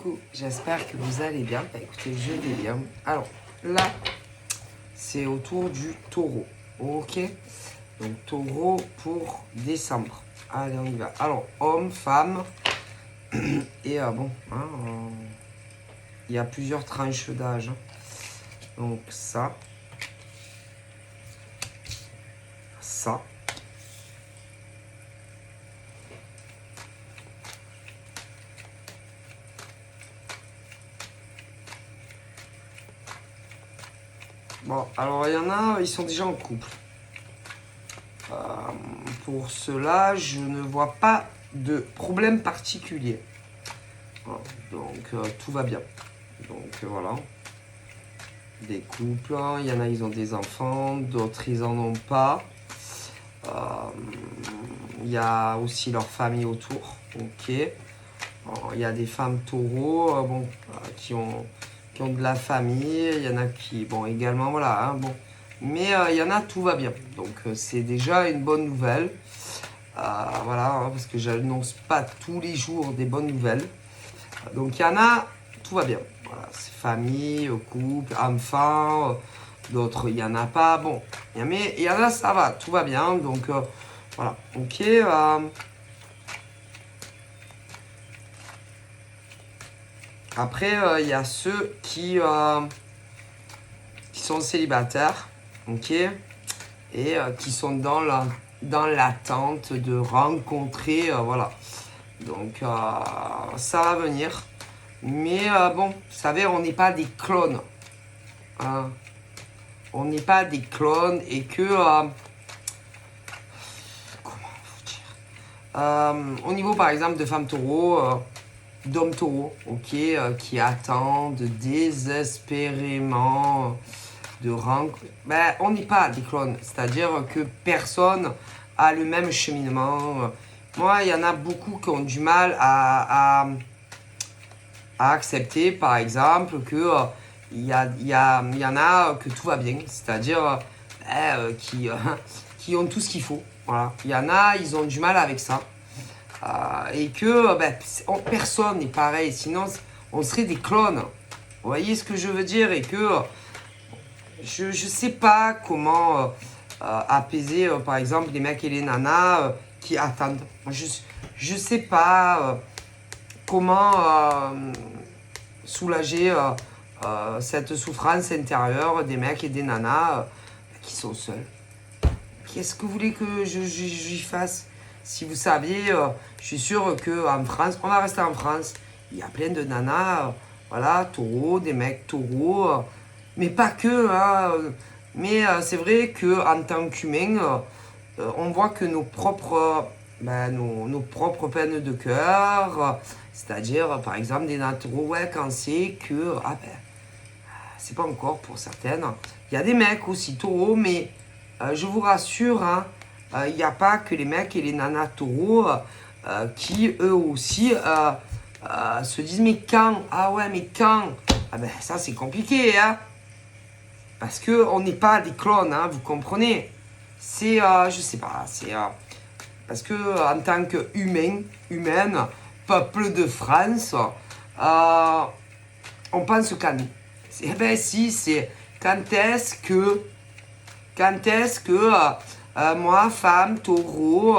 Coucou, j'espère que vous allez bien. Bah, écoutez, je vais bien. Alors, là, c'est au tour du taureau. Ok? Donc, taureau pour décembre. Allez, on y va. Alors, homme, femme. Et bon, hein, il y a plusieurs tranches d'âge. Hein. Donc, ça. Bon, alors, il y en a, ils sont déjà en couple. Pour cela, je ne vois pas de problème particulier. Voilà. Donc, tout va bien. Donc, voilà. Des couples, il y en a, ils ont des enfants, d'autres, ils en ont pas. Il y a aussi leur famille autour. Ok. Il y a des femmes taureaux qui ont de la famille. Il y en a qui, bon, également, voilà. Hein, bon. Mais il y en a, tout va bien. Donc, c'est déjà une bonne nouvelle. Voilà, hein, parce que j'annonce pas tous les jours des bonnes nouvelles. Donc, il y en a, tout va bien. Voilà, c'est famille, couple, enfants. D'autres, il n'y en a pas. Bon, mais il y en a, ça va, tout va bien. Donc, voilà. Ok. Après, il y a ceux qui sont célibataires. Ok. Et qui sont dans l'attente de rencontrer. Voilà. Donc, ça va venir. Mais bon, vous savez, on n'est pas des clones. Hein. On n'est pas des clones et que... comment vous dire au niveau, par exemple, de femmes taureaux, d'hommes taureaux, ok, qui attendent désespérément de rencontrer... Ben, on n'est pas des clones. C'est-à-dire que personne a le même cheminement. Moi, il y en a beaucoup qui ont du mal à accepter, par exemple, que il y en a que tout va bien, c'est-à-dire qui ont tout ce qu'il faut. Voilà. Il y en a, ils ont du mal avec ça. Et que personne n'est pareil, sinon on serait des clones. Vous voyez ce que je veux dire? Et que je ne sais pas comment apaiser, par exemple, les mecs et les nanas qui attendent. Je ne sais pas comment soulager cette souffrance intérieure des mecs et des nanas qui sont seuls. Qu'est-ce que vous voulez que j'y fasse? Si vous saviez, je suis sûr qu'en France, on va rester en France, il y a plein de nanas, voilà, taureaux, des mecs taureaux, mais pas que, hein, mais c'est vrai qu'en tant qu'humain, on voit que nos propres peines de cœur, c'est-à-dire par exemple des naturaux, ouais, quand c'est que, c'est pas encore pour certaines. Il y a des mecs aussi taureaux, mais je vous rassure, hein, il n'y a pas que les mecs et les nanas taureaux qui eux aussi se disent mais quand? Ah ouais, mais quand? Ah ben ça c'est compliqué, hein. Parce qu'on n'est pas des clones, hein, vous comprenez? C'est, je sais pas, c'est... parce que en tant qu'humaine, peuple de France, on pense qu'à nous. Eh ben si, c'est quand est-ce que moi, femme taureau,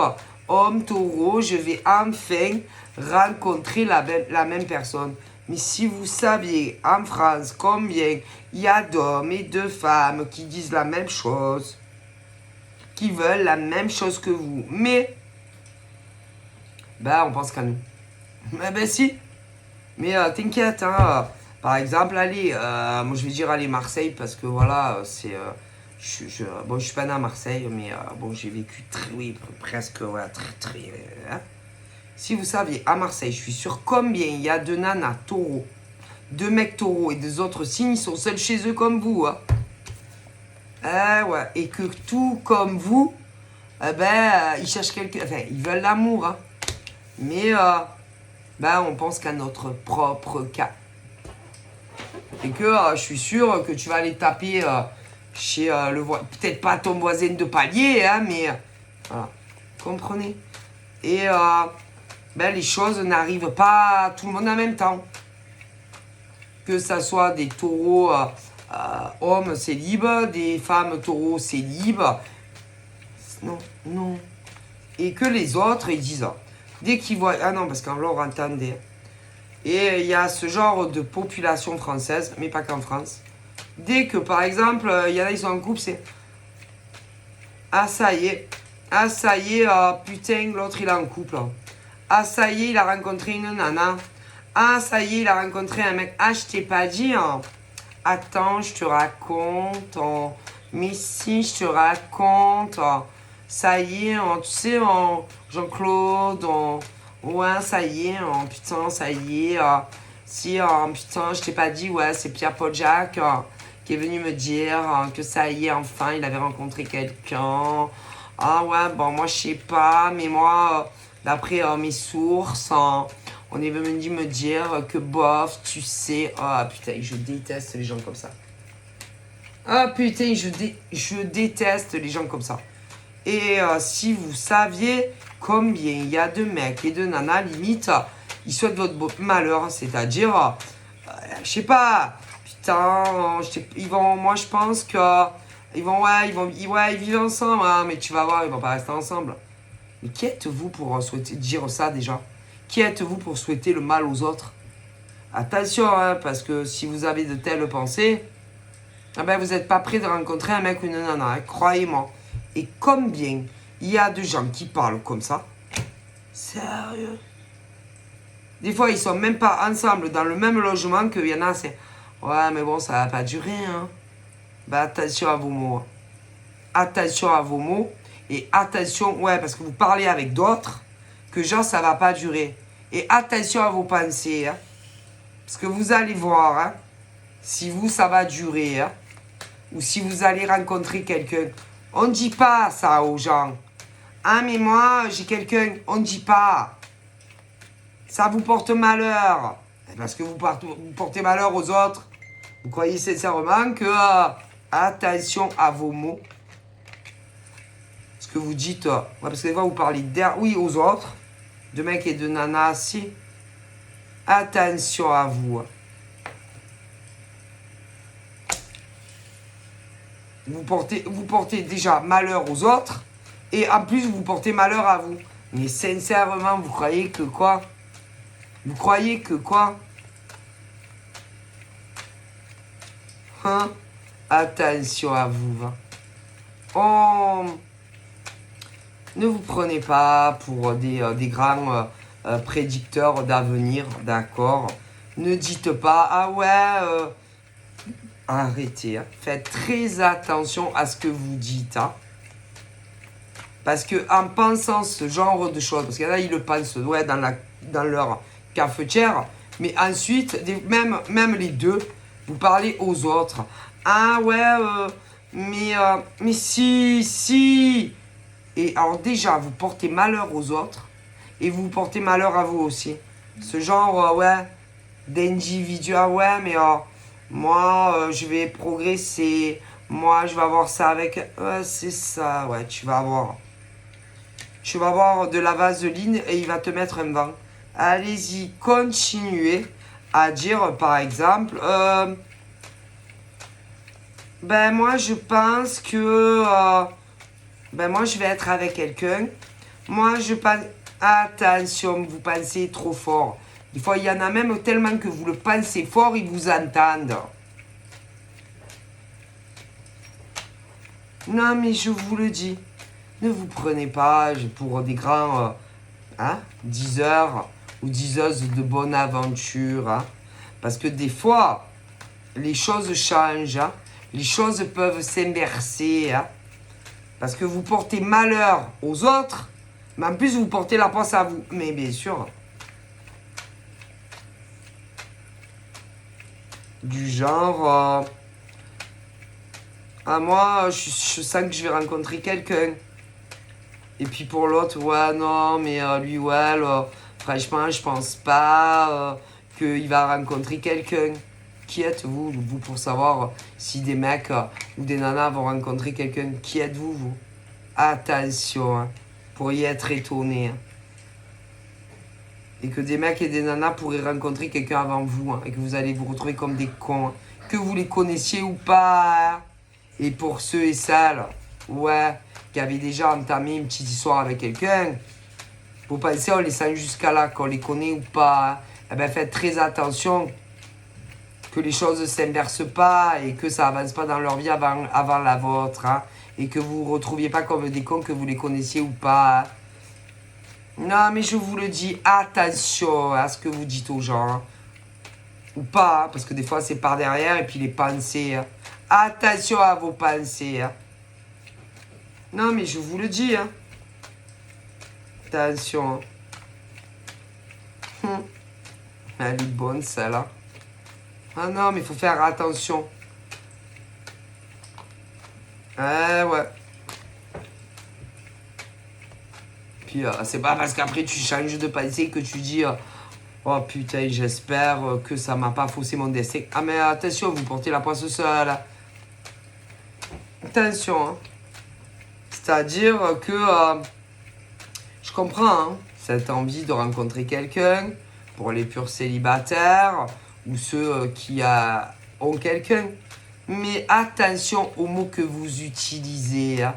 homme taureau, je vais enfin rencontrer la même personne. Mais si vous saviez en France combien il y a d'hommes et de femmes qui disent la même chose, qui veulent la même chose que vous, mais on pense qu'à nous. Mais ben si, mais t'inquiète, hein, par exemple, allez, moi je vais dire allez Marseille parce que voilà, c'est... je suis pas né à Marseille, mais j'ai vécu presque, voilà, très. Hein. Si vous saviez, à Marseille, je suis sûr combien il y a de nanas taureaux, de mecs taureaux et des autres signes, ils sont seuls chez eux comme vous. Hein. Ouais, et que tout comme vous, ils cherchent quelqu'un, enfin, ils veulent l'amour. Hein. Mais, on pense qu'à notre propre cas. Et que je suis sûr que tu vas aller taper chez le voisin, peut-être pas ton voisin de palier, hein, mais voilà, comprenez. Et les choses n'arrivent pas à tout le monde en même temps. Que ça soit des taureaux hommes célibes, des femmes taureaux célibes. Non, non. Et que les autres, ils disent, dès qu'ils voient... Ah non, parce qu'en leur entendait. Et il y a ce genre de population française, mais pas qu'en France. Dès que, par exemple, il y en a, ils sont en couple, c'est... Ah, ça y est. Ah, ça y est, putain, l'autre, il est en couple. Ah, ça y est, il a rencontré une nana. Ah, ça y est, il a rencontré un mec. Ah, je t'ai pas dit, hein. Attends, je te raconte. Mais si, je te raconte. Ça y est, tu sais, Jean-Claude, ouais, ça y est, putain, ça y est. Si, putain, je t'ai pas dit, ouais, c'est Pierre-Paul Jacques qui est venu me dire que ça y est, enfin, il avait rencontré quelqu'un. Ah ouais, bon, moi, je sais pas, mais moi, d'après mes sources, on est venu me dire que bof, tu sais. Ah putain, je déteste les gens comme ça. Ah putain, je déteste les gens comme ça. Et si vous saviez combien il y a de mecs et de nanas, limite, ils souhaitent votre malheur, c'est-à-dire, je sais pas, putain, ils vont, moi je pense que, ils vivent ensemble, hein, mais tu vas voir, ils vont pas rester ensemble. Mais qui êtes-vous pour souhaiter dire ça déjà? Qui êtes-vous pour souhaiter le mal aux autres? Attention, hein, parce que si vous avez de telles pensées, eh ben, vous n'êtes pas prêt de rencontrer un mec ou une nana, hein, croyez-moi. Et combien il y a de gens qui parlent comme ça? Sérieux? Des fois, ils sont même pas ensemble dans le même logement qu'il y en a, c'est... Ouais, mais bon, ça va pas durer, hein. Ben, attention à vos mots. Attention à vos mots. Et attention, ouais, parce que vous parlez avec d'autres, que genre, ça va pas durer. Et attention à vos pensées, hein. Parce que vous allez voir, hein, si vous, ça va durer, hein, ou si vous allez rencontrer quelqu'un. On ne dit pas ça aux gens. Ah, mais moi, j'ai quelqu'un. On ne dit pas. Ça vous porte malheur. Parce que vous portez malheur aux autres. Vous croyez sincèrement que... attention à vos mots. Ce que vous dites... ouais, parce que des fois, vous parlez oui, aux autres. De mecs et de nanas, si. Attention à vous. Vous portez déjà malheur aux autres. Et en plus, vous portez malheur à vous. Mais sincèrement, vous croyez que quoi? Vous croyez que quoi? Hein? Attention à vous. Ne vous prenez pas pour des grands prédicteurs d'avenir, d'accord? Ne dites pas, ah ouais, arrêtez. Hein. Faites très attention à ce que vous dites. Hein. Parce que en pensant ce genre de choses, parce que là, ils le pensent ouais, dans leur cafetière, mais ensuite, même les deux, vous parlez aux autres. Ah ouais, mais si. Et alors déjà, vous portez malheur aux autres, et vous portez malheur à vous aussi. Ce genre, ouais, d'individu, ah ouais, mais moi, je vais progresser, moi, je vais avoir ça avec... Ouais, c'est ça, ouais, tu vas avoir de la vaseline et il va te mettre un vent. Allez-y, continuez à dire, par exemple, ben moi, je pense que... ben moi, je vais être avec quelqu'un. Moi, je pense... Attention, vous pensez trop fort. Des fois, il y en a même tellement que vous le pensez fort, ils vous entendent. Non, mais je vous le dis. Ne vous prenez pas pour des grands diseurs ou diseuses de bonne aventure. Hein, parce que des fois, les choses changent. Hein, les choses peuvent s'inverser. Hein, parce que vous portez malheur aux autres, mais en plus, vous portez la poisse à vous. Mais bien sûr... Du genre, moi, je sens que je vais rencontrer quelqu'un. Et puis pour l'autre, ouais, non, mais lui, ouais, franchement, je pense pas qu'il va rencontrer quelqu'un. Qui êtes-vous, vous, pour savoir si des mecs ou des nanas vont rencontrer quelqu'un? Qui êtes-vous, vous? Attention, hein, pour y être étonné. Hein. Et que des mecs et des nanas pourraient rencontrer quelqu'un avant vous. Hein, et que vous allez vous retrouver comme des cons. Hein, que vous les connaissiez ou pas. Hein. Et pour ceux et celles, ouais, qui avaient déjà entamé une petite histoire avec quelqu'un, vous pensez, on les sent jusqu'à là, qu'on les connaît ou pas. Hein. Eh bien, faites très attention que les choses ne s'inversent pas et que ça avance pas dans leur vie avant la vôtre. Hein, et que vous vous retrouviez pas comme des cons, que vous les connaissiez ou pas. Hein. Non, mais je vous le dis, attention à ce que vous dites aux gens. Hein. Ou pas, hein, parce que des fois c'est par derrière et puis les pensées. Hein. Attention à vos pensées. Hein. Non, mais je vous le dis. Hein. Attention. Hein. Elle est bonne, celle-là. Ah non, mais il faut faire attention. Ouais. Puis c'est pas parce qu'après tu changes de pensée que tu dis oh putain, j'espère que ça m'a pas faussé mon destin. Ah mais attention, vous portez la poisse seule. Attention. Hein. C'est-à-dire que je comprends hein, cette envie de rencontrer quelqu'un pour les purs célibataires ou ceux qui ont quelqu'un. Mais attention aux mots que vous utilisez. Hein.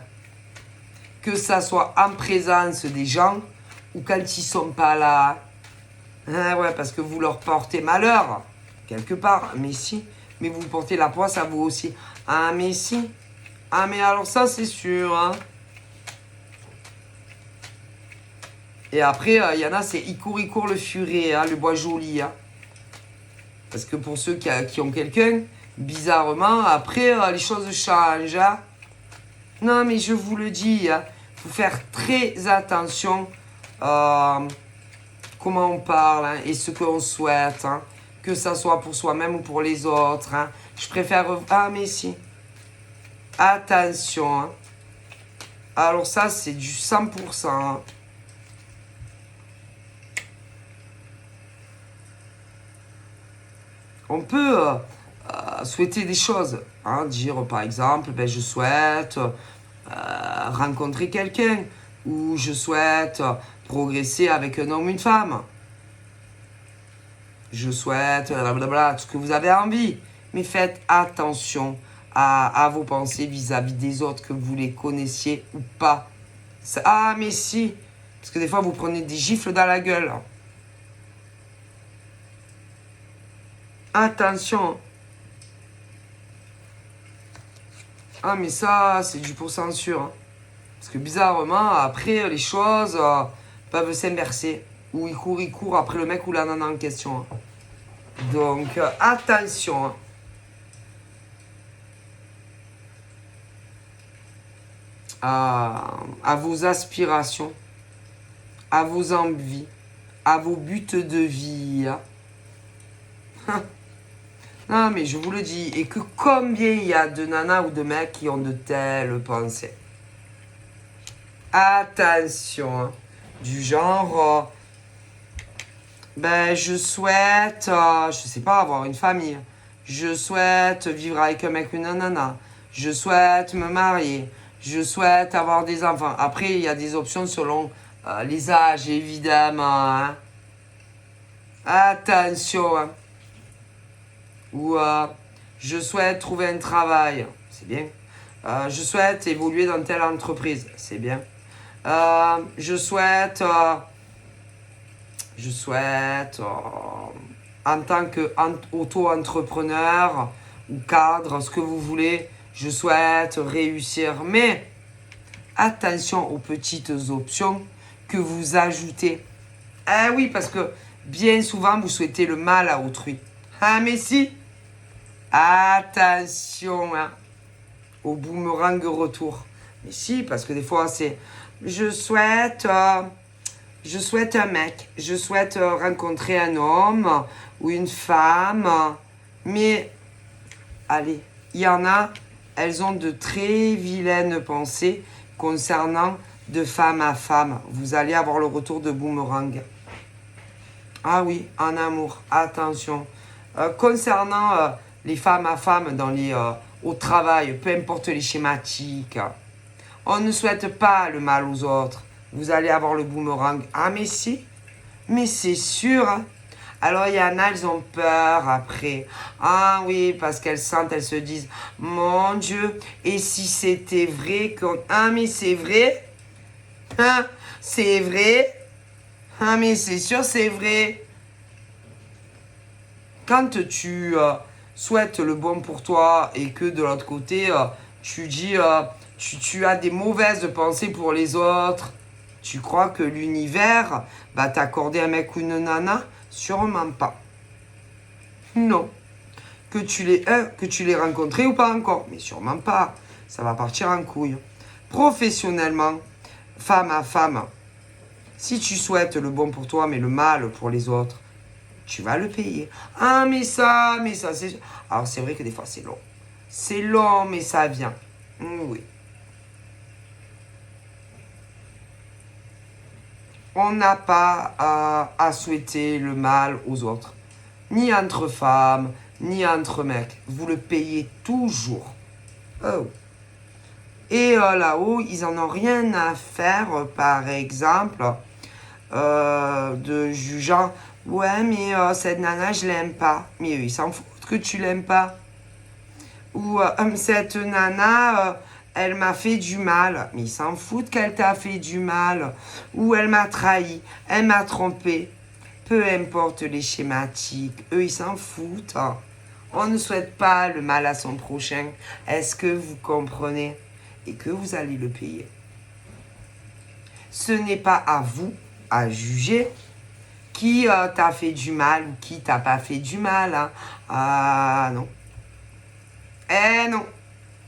Que ça soit en présence des gens ou quand ils sont pas là. Ah ouais, parce que vous leur portez malheur, quelque part. Mais si, mais vous portez la poisse à vous aussi. Ah mais si. Ah mais alors ça c'est sûr. Hein. Et après, il y en a, c'est il court le furet, hein, le bois joli. Hein. Parce que pour ceux qui ont quelqu'un, bizarrement, après, les choses changent. Hein. Non mais je vous le dis, hein. Faut faire très attention comment on parle hein, et ce qu'on souhaite, hein, que ça soit pour soi-même ou pour les autres. Hein. Je préfère... Ah mais si. Attention. Hein. Alors ça, c'est du 100%. Hein. On peut souhaiter des choses. Hein, dire par exemple, ben, je souhaite... rencontrer quelqu'un ou je souhaite progresser avec un homme ou une femme. Je souhaite blablabla, tout ce que vous avez envie. Mais faites attention à vos pensées vis-à-vis des autres, que vous les connaissiez ou pas. Ah mais si, parce que des fois vous prenez des gifles dans la gueule. Attention. Ah mais ça, c'est du pour censure. Hein. Parce que bizarrement, après, les choses peuvent s'inverser. Ou il court après le mec ou la nana en question. Hein. Donc, attention. Hein. À vos aspirations, à vos envies, à vos buts de vie. Hein. Non, mais je vous le dis. Et que combien il y a de nanas ou de mecs qui ont de telles pensées. Attention. Hein. Du genre, ben, je souhaite, je sais pas, avoir une famille. Je souhaite vivre avec un mec ou une nana. Je souhaite me marier. Je souhaite avoir des enfants. Après, il y a des options selon les âges, évidemment. Hein. Attention. Hein. Ou je souhaite trouver un travail. C'est bien. Je souhaite évoluer dans telle entreprise. C'est bien. Je souhaite en tant qu'auto-entrepreneur ou cadre, ce que vous voulez, je souhaite réussir. Mais attention aux petites options que vous ajoutez. Ah oui, parce que bien souvent, vous souhaitez le mal à autrui. Ah mais si. Attention hein, au boomerang retour. Mais si, parce que des fois, c'est... Je souhaite un mec. Je souhaite rencontrer un homme ou une femme. Mais, allez, il y en a, elles ont de très vilaines pensées concernant de femme à femme. Vous allez avoir le retour de boomerang. Ah oui, en amour, attention. Concernant les femmes à femmes au travail, peu importe les schématiques, on ne souhaite pas le mal aux autres. Vous allez avoir le boomerang. Ah mais si, Mais c'est sûr, hein. Alors, il y en a, elles ont peur après. Ah oui, parce qu'elles sentent, elles se disent, mon Dieu, et si c'était vrai qu'on... Ah, mais c'est vrai? Hein? C'est vrai? Ah, mais c'est sûr, c'est vrai. Quand tu souhaites le bon pour toi et que de l'autre côté, tu dis, tu as des mauvaises pensées pour les autres, tu crois que l'univers va t'accorder un mec ou une nana? Sûrement pas. Non. Que tu l'aies rencontré ou pas encore? Mais sûrement pas. Ça va partir en couille. Professionnellement, femme à femme, si tu souhaites le bon pour toi mais le mal pour les autres, tu vas le payer. Ah, mais ça, c'est... Alors, c'est vrai que des fois, c'est long. C'est long, mais ça vient. Oui. On n'a pas à souhaiter le mal aux autres. Ni entre femmes, ni entre mecs. Vous le payez toujours. Oh. Et là-haut, ils en ont rien à faire, par exemple, de jugeant. Ouais, mais cette nana, je l'aime pas. Mais eux, ils s'en foutent que tu l'aimes pas. Ou cette nana, elle m'a fait du mal. Mais ils s'en foutent qu'elle t'a fait du mal. Ou elle m'a trahi, elle m'a trompé. Peu importe les schématiques, eux, ils s'en foutent. On ne souhaite pas le mal à son prochain. Est-ce que vous comprenez? Et que vous allez le payer. Ce n'est pas à vous à juger qui t'a fait du mal ou qui t'a pas fait du mal. Hein. Ah non. Eh non.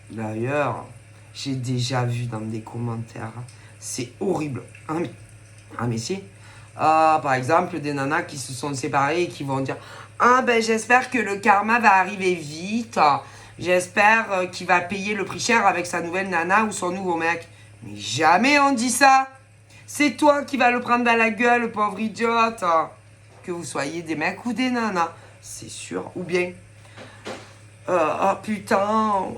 D'ailleurs, j'ai déjà vu dans des commentaires, c'est horrible. Ah mais si. Par exemple, des nanas qui se sont séparées et qui vont dire « Ah ben j'espère que le karma va arriver vite. J'espère qu'il va payer le prix cher avec sa nouvelle nana ou son nouveau mec. » Mais jamais on dit ça. C'est toi qui vas le prendre dans la gueule, pauvre idiote. Que vous soyez des mecs ou des nanas, c'est sûr. Ou bien, oh putain,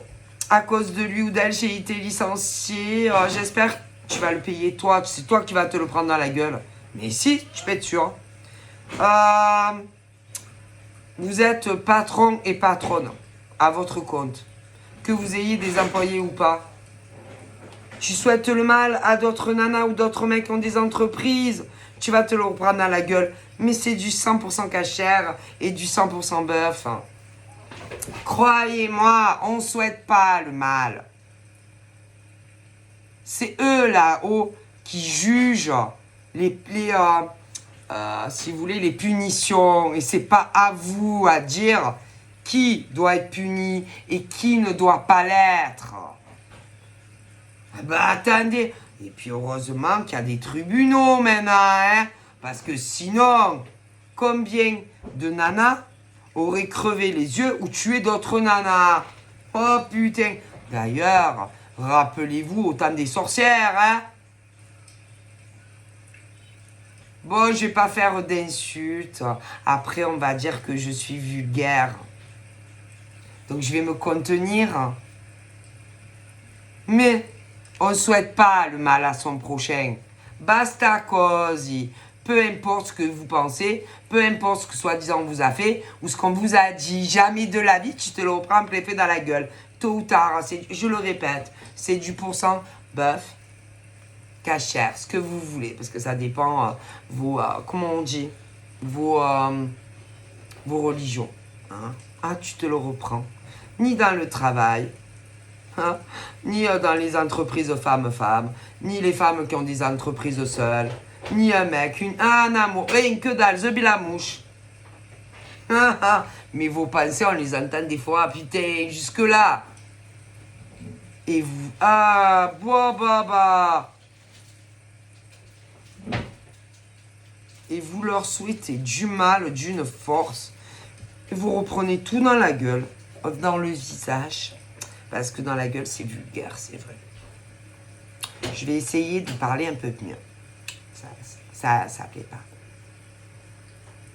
à cause de lui ou d'elle, j'ai été licenciée. J'espère que tu vas le payer toi. C'est toi qui vas te le prendre dans la gueule. Mais si, je peux être sûr. Vous êtes patron et patronne à votre compte. Que vous ayez des employés ou pas. Tu souhaites le mal à d'autres nanas ou d'autres mecs qui ont des entreprises. Tu vas te le reprendre dans la gueule. Mais c'est du 100% cachère et du 100% bœuf. Croyez-moi, on ne souhaite pas le mal. C'est eux là-haut qui jugent si vous voulez, les punitions. Et c'est pas à vous à dire qui doit être puni et qui ne doit pas l'être. Ben attendez. Et puis heureusement qu'il y a des tribunaux maintenant, hein. Parce que sinon, combien de nanas auraient crevé les yeux ou tué d'autres nanas? Oh putain. D'ailleurs, rappelez-vous au temps des sorcières, hein. Bon, je vais pas faire d'insultes. Après, on va dire que je suis vulgaire. Donc, je vais me contenir. Mais, on ne souhaite pas le mal à son prochain. Basta così. Peu importe ce que vous pensez, peu importe ce que soi-disant on vous a fait, ou ce qu'on vous a dit, jamais de la vie, tu te le reprends plein fait dans la gueule. Tôt ou tard, je le répète, c'est du pourcent bœuf, cachère, ce que vous voulez, parce que ça dépend comment on dit, vos religions. Hein. Ah, tu te le reprends. Ni dans le travail, hein, ni dans les entreprises femmes-femmes, ni les femmes qui ont des entreprises seules, ni un mec, un amour, rien que dalle, the la mouche. Mais vos pensées, on les entend des fois, putain, jusque-là. Et vous, et vous leur souhaitez du mal, d'une force. Et vous reprenez tout dans la gueule, dans le visage. Parce que dans la gueule, c'est vulgaire, c'est vrai. Je vais essayer de parler un peu mieux. Ça plaît pas.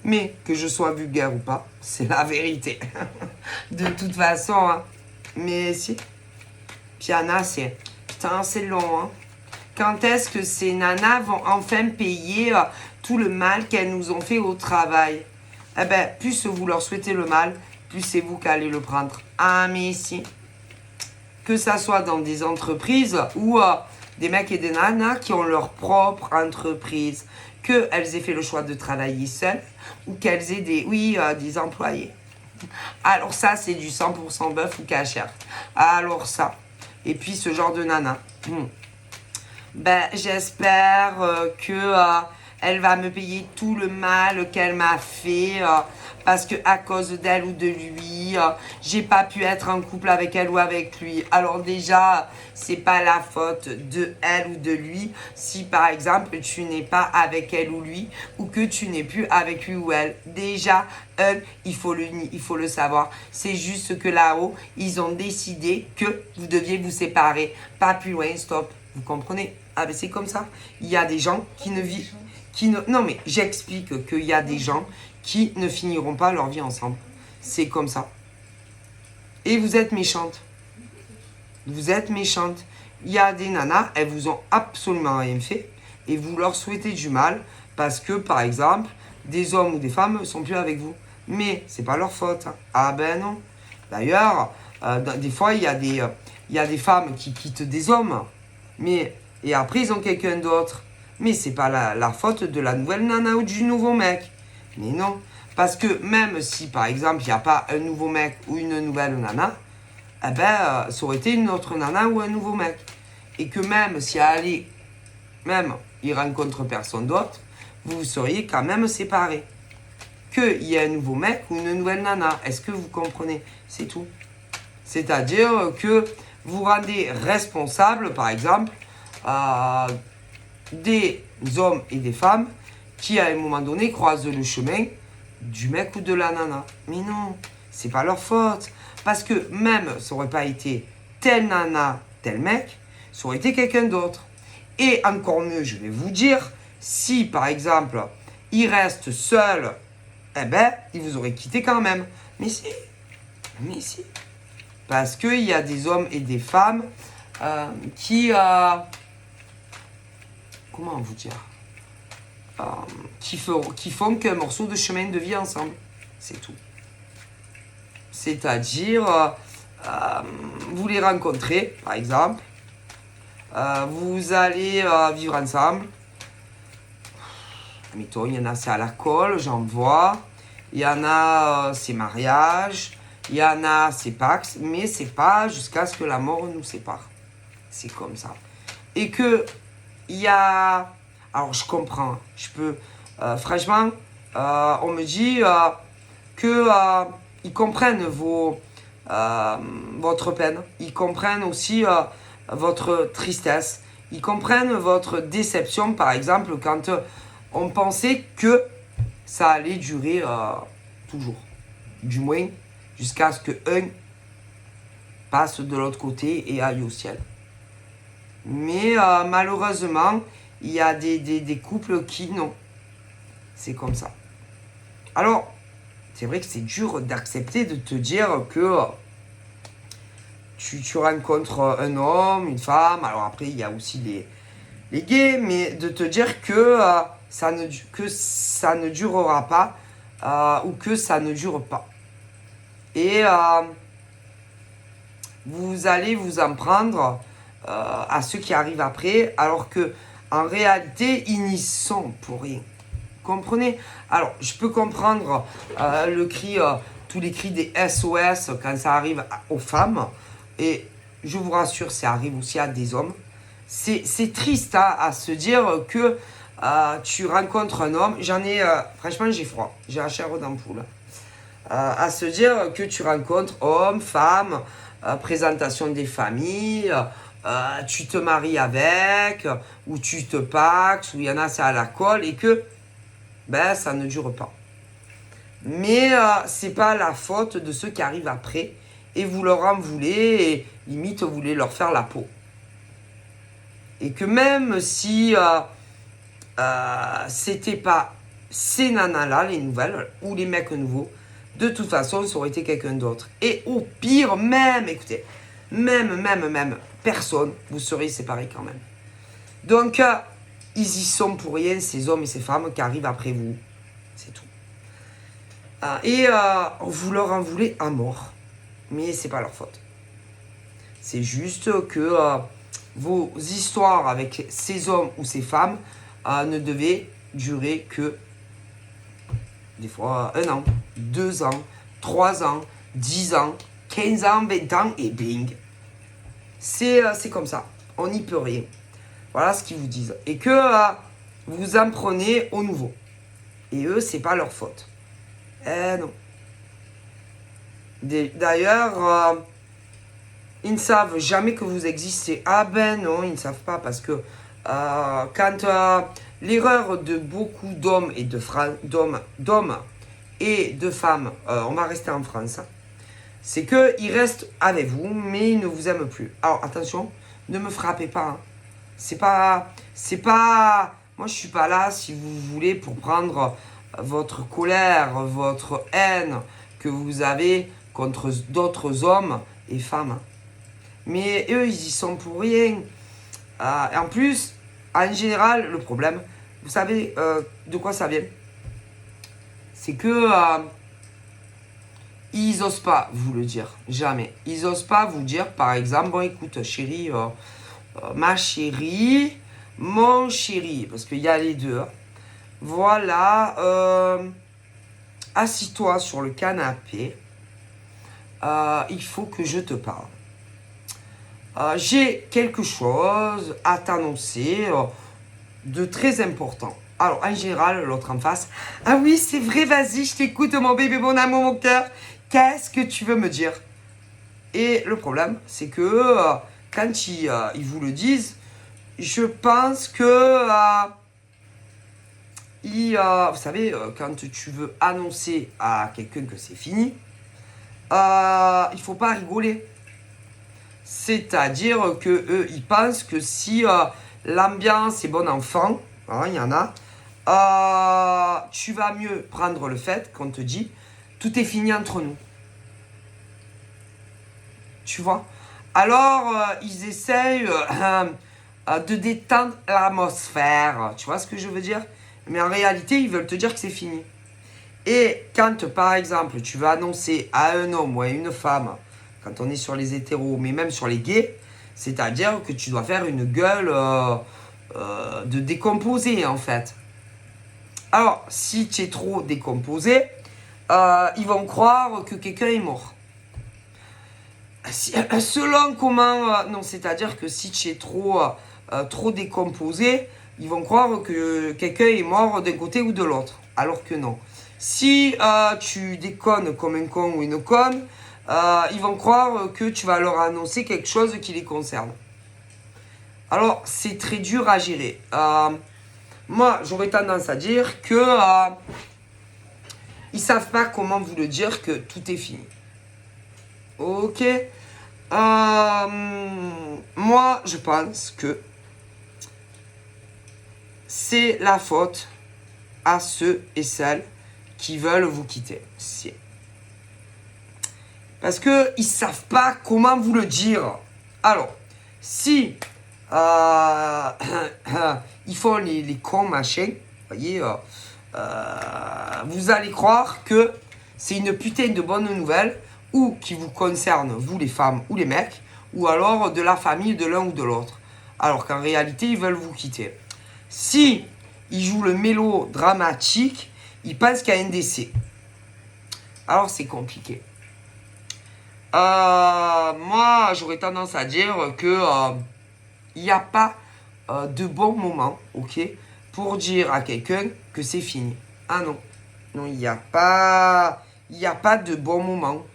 Mais que je sois vulgaire ou pas, c'est la vérité. De toute façon, hein. Mais si. Piana, c'est... Putain, c'est long, hein. Quand est-ce que ces nanas vont enfin payer tout le mal qu'elles nous ont fait au travail? Eh ben, plus vous leur souhaitez le mal, plus c'est vous qui allez le prendre. Ah, mais ici, que ça soit dans des entreprises ou des mecs et des nanas qui ont leur propre entreprise, qu'elles aient fait le choix de travailler seules ou qu'elles aient des employés. Alors ça, c'est du 100% bœuf ou cachère. Alors ça. Et puis ce genre de nana. Ben, j'espère que elle va me payer tout le mal qu'elle m'a fait parce que à cause d'elle ou de lui, j'ai pas pu être en couple avec elle ou avec lui. Alors déjà, c'est pas la faute de elle ou de lui si par exemple tu n'es pas avec elle ou lui ou que tu n'es plus avec lui ou elle. Déjà, il faut le savoir. C'est juste que là-haut, ils ont décidé que vous deviez vous séparer. Pas plus loin, stop. Vous comprenez? Ah ben c'est comme ça. Il y a des gens qui ne vivent... Non mais j'explique qu'il y a des gens qui ne finiront pas leur vie ensemble. C'est comme ça. Et vous êtes méchante. Vous êtes méchante. Il y a des nanas, elles vous ont absolument rien fait et vous leur souhaitez du mal parce que, par exemple, des hommes ou des femmes ne sont plus avec vous. Mais c'est pas leur faute. Ah ben non. D'ailleurs, des fois, il y a des femmes qui quittent des hommes. Et après, ils ont quelqu'un d'autre. Mais c'est pas la faute de la nouvelle nana ou du nouveau mec. Mais non. Parce que même si, par exemple, il n'y a pas un nouveau mec ou une nouvelle nana, eh ben, ça aurait été une autre nana ou un nouveau mec. Et que même si il rencontre personne d'autre, vous seriez quand même séparés. Qu'il y ait un nouveau mec ou une nouvelle nana. Est-ce que vous comprenez? C'est tout. C'est-à-dire que vous rendez responsable, par exemple, des hommes et des femmes qui, à un moment donné, croisent le chemin du mec ou de la nana. Mais non, c'est pas leur faute. Parce que même, ça aurait pas été telle nana, tel mec, ça aurait été quelqu'un d'autre. Et encore mieux, je vais vous dire, si, par exemple, il reste seul, eh ben, il vous aurait quitté quand même. Mais si. Parce qu'il y a des hommes et des femmes qui... comment vous dire qui font qu'un morceau de chemin de vie ensemble. C'est tout. C'est-à-dire, vous les rencontrez, par exemple, vous allez vivre ensemble. Mettons, il y en a, c'est à l'alcool, j'en vois. Il y en a, c'est mariage. Il y en a, c'est Pax. Mais c'est pas jusqu'à ce que la mort nous sépare. C'est comme ça. Et que, il y a... Alors, je comprends. Je peux... franchement, on me dit que ils comprennent votre peine. Ils comprennent aussi votre tristesse. Ils comprennent votre déception, par exemple, quand on pensait que ça allait durer toujours. Du moins, jusqu'à ce qu'un passe de l'autre côté et aille au ciel. Mais malheureusement, il y a des couples qui non. C'est comme ça. Alors, c'est vrai que c'est dur d'accepter de te dire que tu rencontres un homme, une femme. Alors après, il y a aussi les gays, mais de te dire que ça ne durera pas ou que ça ne dure pas. Et vous allez vous en prendre à ceux qui arrivent après, alors que en réalité, ils n'y sont pour rien. Comprenez? Alors, je peux comprendre tous les cris des SOS quand ça arrive aux femmes. Et je vous rassure, ça arrive aussi à des hommes. C'est triste à se dire que tu rencontres un homme. Franchement, j'ai froid. J'ai la chair d'ampoule. À se dire que tu rencontres homme, femme, présentation des familles, tu te maries avec, ou tu te paxes, ou il y en a, c'est à l'alcool, et que ça ne dure pas. Mais c'est pas la faute de ceux qui arrivent après, et vous leur en voulez, et limite vous voulez leur faire la peau. Et que même si c'était pas ces nanas-là, les nouvelles, ou les mecs nouveaux, de toute façon, ça aurait été quelqu'un d'autre. Et au pire, même, écoutez, même, personne, vous serez séparés quand même. Donc, ils y sont pour rien, ces hommes et ces femmes qui arrivent après vous. C'est tout. Et vous leur en voulez à mort. Mais c'est pas leur faute. C'est juste que vos histoires avec ces hommes ou ces femmes ne devaient durer que des fois 1 an, 2 ans, 3 ans, 10 ans, 15 ans, 20 ans et bing. C'est comme ça. On n'y peut rien. Voilà ce qu'ils vous disent. Et que vous en prenez au nouveau. Et eux, c'est pas leur faute. Non. D'ailleurs, ils ne savent jamais que vous existez. Ah ben non, ils ne savent pas parce que quand l'erreur de beaucoup d'hommes et d'hommes et de femmes, on va rester en France, c'est qu'ils restent avec vous, mais ils ne vous aiment plus. Alors attention, ne me frappez pas. Hein. C'est pas, moi je suis pas là si vous voulez pour prendre votre colère, votre haine que vous avez contre d'autres hommes et femmes. Mais eux, ils y sont pour rien. Et en plus, en général, le problème, vous savez de quoi ça vient? C'est que ils n'osent pas vous le dire, jamais. Ils n'osent pas vous dire, par exemple, bon écoute, chérie, ma chérie, mon chéri, parce qu'il y a les deux. Hein. Voilà, assis-toi sur le canapé. Il faut que je te parle. J'ai quelque chose à t'annoncer de très important. Alors, en général, l'autre en face, ah oui, c'est vrai, vas-y, je t'écoute, mon bébé, mon amour, mon cœur. Qu'est-ce que tu veux me dire? Et le problème, c'est que quand ils vous le disent, je pense que, vous savez, quand tu veux annoncer à quelqu'un que c'est fini, il ne faut pas rigoler. C'est-à-dire que eux, ils pensent que si l'ambiance est bon enfant, hein, il y en a, tu vas mieux prendre le fait qu'on te dit tout est fini entre nous. Tu vois? Alors, ils essayent de détendre l'atmosphère. Tu vois ce que je veux dire? Mais en réalité, ils veulent te dire que c'est fini. Et quand, par exemple, tu vas annoncer à un homme ou à une femme, quand on est sur les hétéros, mais même sur les gays, c'est-à-dire que tu dois faire une gueule de décomposé, en fait. Alors, si tu es trop décomposé, ils vont croire que quelqu'un est mort. Selon comment... non, c'est-à-dire que si tu es trop décomposé, ils vont croire que quelqu'un est mort d'un côté ou de l'autre. Alors que non. Si tu déconnes comme un con ou une conne, ils vont croire que tu vas leur annoncer quelque chose qui les concerne. Alors, c'est très dur à gérer. Moi, j'aurais tendance à dire que ils savent pas comment vous le dire que tout est fini. Ok. Moi, je pense que c'est la faute à ceux et celles qui veulent vous quitter. Parce qu'ils ne savent pas comment vous le dire. Alors, si ils font les cons machin, voyez, vous allez croire que c'est une putain de bonne nouvelle ou qui vous concerne, vous les femmes ou les mecs, ou alors de la famille de l'un ou de l'autre. Alors qu'en réalité, ils veulent vous quitter. Si ils jouent le mélodramatique, ils pensent qu'il y a un décès. Alors c'est compliqué. Moi, j'aurais tendance à dire que il n'y a pas de bon moment, ok, pour dire à quelqu'un que c'est fini. Ah non, non, il n'y a pas de bon moment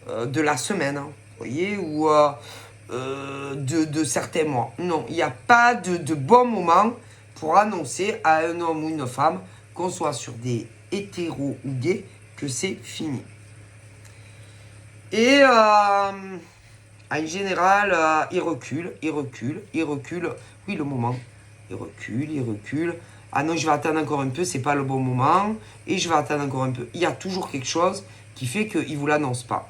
de la semaine, hein, vous voyez, ou de certains mois. Non, il n'y a pas de bon moment pour annoncer à un homme ou une femme, qu'on soit sur des hétéros ou gays, que c'est fini. Et en général, il recule. Oui, le moment. Il recule. Ah non, je vais attendre encore un peu, c'est pas le bon moment. Et je vais attendre encore un peu. Il y a toujours quelque chose qui fait qu'il ne vous l'annonce pas.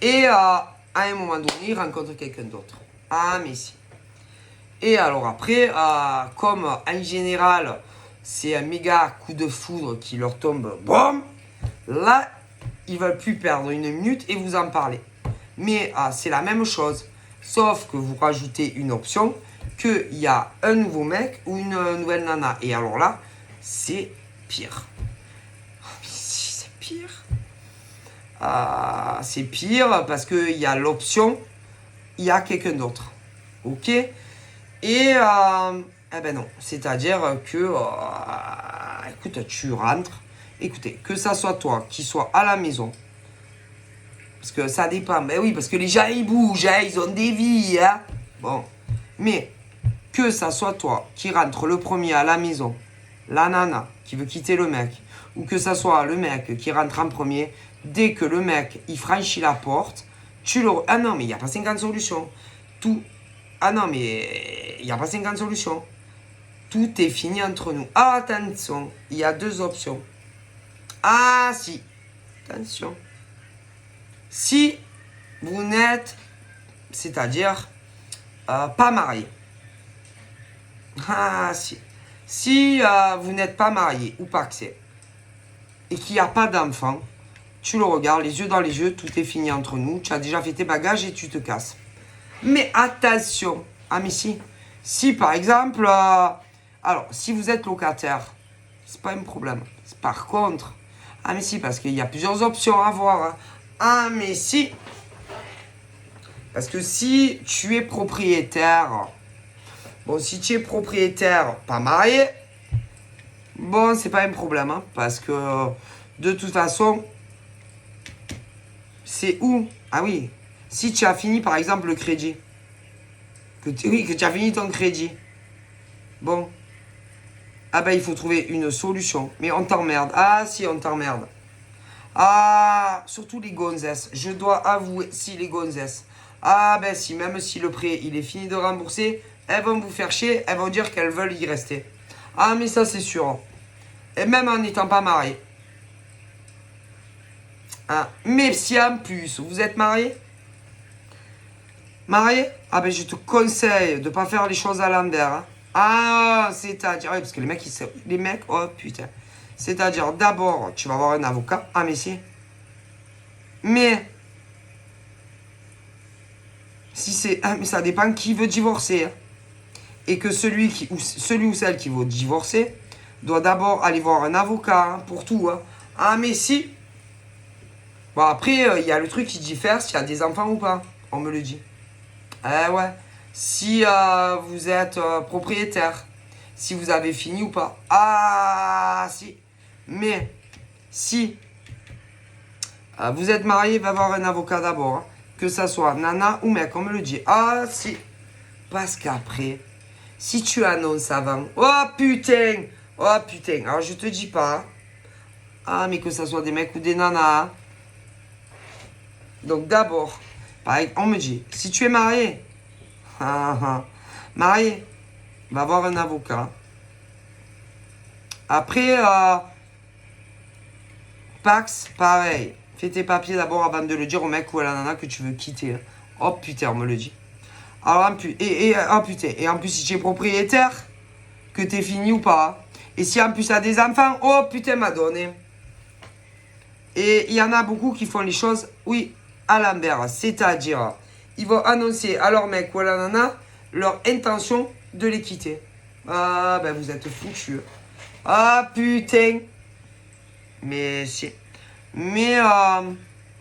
Et à un moment donné, il rencontre quelqu'un d'autre. Ah, mais si. Et alors après, comme en général, c'est un méga coup de foudre qui leur tombe, boum, là, ils veulent plus perdre une minute et vous en parler. Mais c'est la même chose, sauf que vous rajoutez une option qu'il y a un nouveau mec ou une nouvelle nana. Et alors là, c'est pire. C'est pire. C'est pire parce qu'il y a l'option, il y a quelqu'un d'autre. Ok? Et eh ben non, c'est-à-dire que, écoute, tu rentres. Écoutez, que ça soit toi qui sois à la maison, parce que ça dépend. Ben oui, parce que les gens, ils bougent, hein, ils ont des vies. Hein. Bon. Mais que ça soit toi qui rentre le premier à la maison, la nana qui veut quitter le mec, ou que ça soit le mec qui rentre en premier, dès que le mec, il franchit la porte, tu le... Ah non, mais il n'y a pas 50 solutions. Tout... Ah non, mais il n'y a pas 50 solutions. Tout est fini entre nous. Ah, attention, il y a deux options. Ah, si. Attention. Si vous n'êtes, c'est-à-dire, pas marié. Ah, si. Si vous n'êtes pas marié ou paxé et qu'il n'y a pas d'enfant, tu le regardes, les yeux dans les yeux, tout est fini entre nous. Tu as déjà fait tes bagages et tu te casses. Mais attention, ah mais si par exemple, alors si vous êtes locataire, c'est pas un problème. Par contre, ah mais si, parce qu'il y a plusieurs options à voir. Hein. Ah mais si, parce que si tu es propriétaire, bon si tu es propriétaire pas marié, bon c'est pas un problème, hein, parce que de toute façon, c'est où? Ah oui, si tu as fini par exemple le crédit, que tu as fini ton crédit, bon, ah ben il faut trouver une solution, mais on t'emmerde, ah si on t'emmerde. Ah, surtout les gonzesses. Je dois avouer, si les gonzesses. Ah ben si, même si le prêt il est fini de rembourser, elles vont vous faire chier, elles vont dire qu'elles veulent y rester. Ah mais ça c'est sûr. Et même en n'étant pas marié. Ah, mais si en plus vous êtes marié, ah ben je te conseille de pas faire les choses à l'envers. Hein. Ah, c'est-à-dire, oui, parce que les mecs, oh putain. C'est-à-dire, d'abord, tu vas avoir un avocat. Ah mais si. Mais si c'est, ah, mais ça dépend qui veut divorcer. Hein. Et que celui ou celle qui veut divorcer doit d'abord aller voir un avocat hein, pour tout. Hein. Ah mais si. Bon après, il y a le truc qui diffère s'il y a des enfants ou pas. On me le dit. Eh ouais. Si vous êtes propriétaire, si vous avez fini ou pas. Ah si. Mais si vous êtes marié, va voir un avocat d'abord. Hein. Que ça soit nana ou mec, on me le dit. Ah si. Parce qu'après, si tu annonces avant, oh putain, alors je te dis pas, hein. Ah mais que ça soit des mecs ou des nanas. Hein. Donc d'abord, pareil, on me dit, si tu es marié, marié, va voir un avocat. Après, Pax, pareil, fais tes papiers d'abord avant de le dire au mec ou à la nana que tu veux quitter. Hein. Oh putain, on me le dit. Alors, oh putain, et en plus, si tu es propriétaire, que t'es fini ou pas. Et si en plus t'as des enfants, oh putain, m'a donné. Et il y en a beaucoup qui font les choses, oui, à l'envers. C'est-à-dire, ils vont annoncer à leur mec ou à la nana leur intention de les quitter. Ah, ben vous êtes foutus. Ah putain. Mais si. Mais,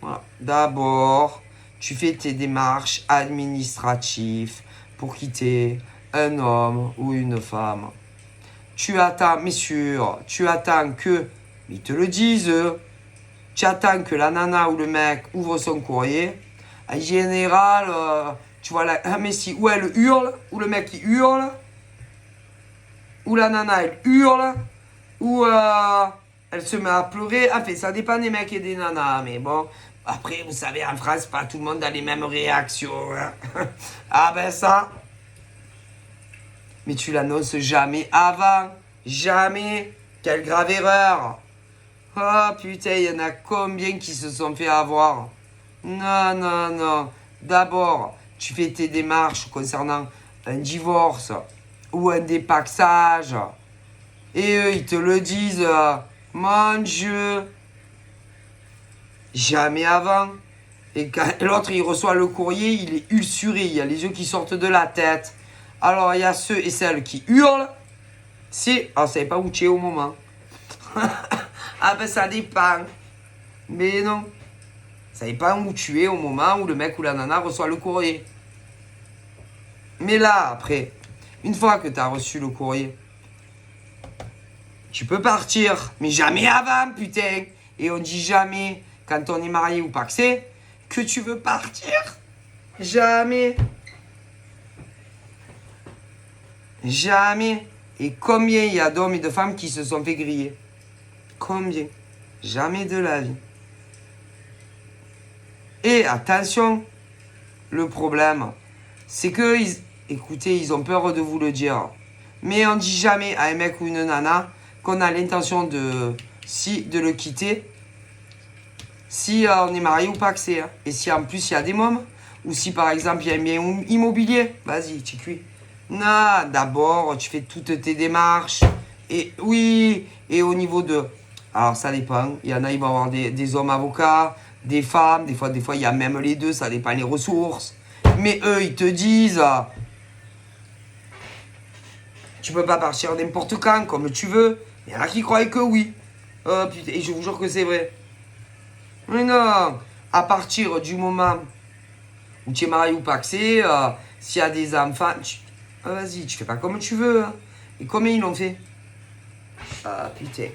voilà. D'abord, tu fais tes démarches administratives pour quitter un homme ou une femme. Tu attends, messieurs, tu attends que, ils te le disent, tu attends que la nana ou le mec ouvre son courrier. En général, tu vois, la messie, ou elle hurle, ou le mec il hurle, ou la nana elle hurle, ou elle se met à pleurer. Enfin, ça dépend des mecs et des nanas, mais bon. Après, vous savez, en France, pas tout le monde a les mêmes réactions. Hein. Ah ben ça. Mais tu l'annonces jamais avant. Jamais. Quelle grave erreur. Oh putain, il y en a combien qui se sont fait avoir. Non, non, non. D'abord, tu fais tes démarches concernant un divorce ou un dépaxage, et eux, ils te le disent, mon Dieu, jamais avant. Et quand l'autre, il reçoit le courrier, il est ulcéré, il y a les yeux qui sortent de la tête. Alors, il y a ceux et celles qui hurlent. Si, on ne savait pas où tu es au moment. Ah ben, ça dépend. Mais non. Ça dépend où tu es au moment où le mec ou la nana reçoit le courrier. Mais là, après, une fois que tu as reçu le courrier, tu peux partir, mais jamais avant, putain. Et on dit jamais, quand on est marié ou paxé, que tu veux partir. Jamais. Jamais. Et combien il y a d'hommes et de femmes qui se sont fait griller? Combien? Jamais de la vie. Et attention, le problème, c'est que, écoutez, ils ont peur de vous le dire. Mais on dit jamais à un mec ou une nana qu'on a l'intention de le quitter si on est marié ou pas que c'est. Et si en plus il y a des mômes, ou si par exemple il y a un bien immobilier, vas-y, tu cuis. Non, d'abord tu fais toutes tes démarches. Et oui, et au niveau de... Alors ça dépend, il y en a, ils vont avoir des hommes avocats, des femmes, des fois il y a même les deux, ça dépend des ressources. Mais eux, ils te disent... Tu peux pas partir n'importe quand, comme tu veux. Il y en a qui croient que oui. Oh putain, et je vous jure que c'est vrai. Mais non, à partir du moment où tu es marié ou paxé, s'il y a des enfants, vas-y, tu fais pas comme tu veux. Hein. Et combien ils l'ont fait? Ah putain.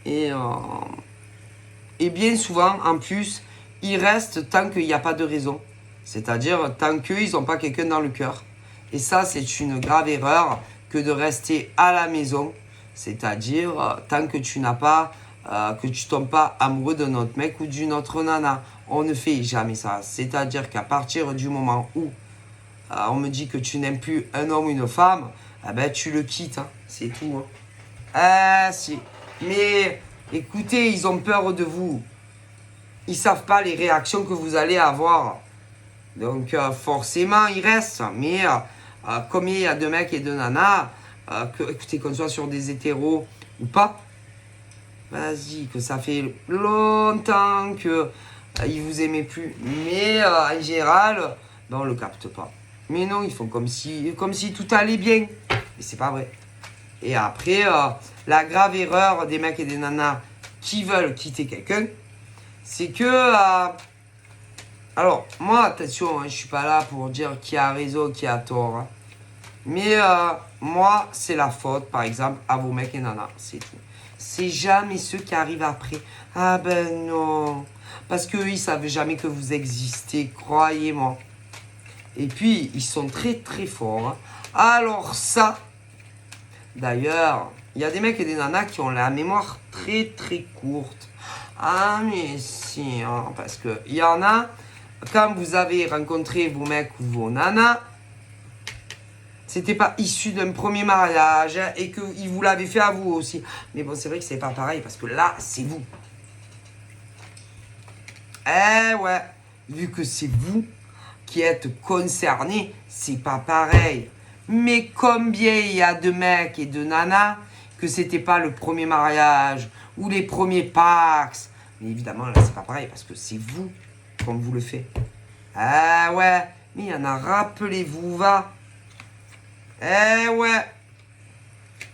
Et bien souvent, en plus, ils restent tant qu'il n'y a pas de raison. C'est-à-dire tant qu'ils n'ont pas quelqu'un dans le cœur. Et ça, c'est une grave erreur que de rester à la maison. C'est-à-dire tant que tu n'as pas, que tu tombes pas amoureux d'un autre mec ou d'une autre nana. On ne fait jamais ça. C'est-à-dire qu'à partir du moment où on me dit que tu n'aimes plus un homme ou une femme, eh ben, tu le quittes. Hein. C'est tout. Hein. Ah, si. Mais écoutez, ils ont peur de vous. Ils savent pas les réactions que vous allez avoir. Donc forcément, ils restent. Mais comme il y a de mecs et de nanas, écoutez, qu'on soit sur des hétéros ou pas, vas-y, que ça fait longtemps que ils vous aimaient plus. Mais en général, ben, on le capte pas. Mais non, ils font comme si tout allait bien. Mais c'est pas vrai. Et après, la grave erreur des mecs et des nanas qui veulent quitter quelqu'un, c'est que... alors, moi, attention, hein, je suis pas là pour dire qui a raison, qui a tort. Hein. Mais moi, c'est la faute, par exemple, à vos mecs et nanas. C'est tout. C'est jamais ceux qui arrivent après. Ah ben non. Parce qu'eux, ils savent jamais que vous existez, croyez-moi. Et puis, ils sont très très forts. Hein. Alors ça... D'ailleurs, il y a des mecs et des nanas qui ont la mémoire très très courte. Ah mais si, hein, parce que il y en a, quand vous avez rencontré vos mecs ou vos nanas, c'était pas issu d'un premier mariage hein, et que vous l'avez fait à vous aussi. Mais bon, c'est vrai que c'est pas pareil parce que là, c'est vous. Eh ouais, vu que c'est vous qui êtes concernés, c'est pas pareil. Mais combien il y a de mecs et de nanas que c'était pas le premier mariage ou les premiers pax. Mais évidemment, là, c'est pas pareil parce que c'est vous comme vous le faites. Ah ouais, mais il y en a, rappelez-vous, va. Eh ouais.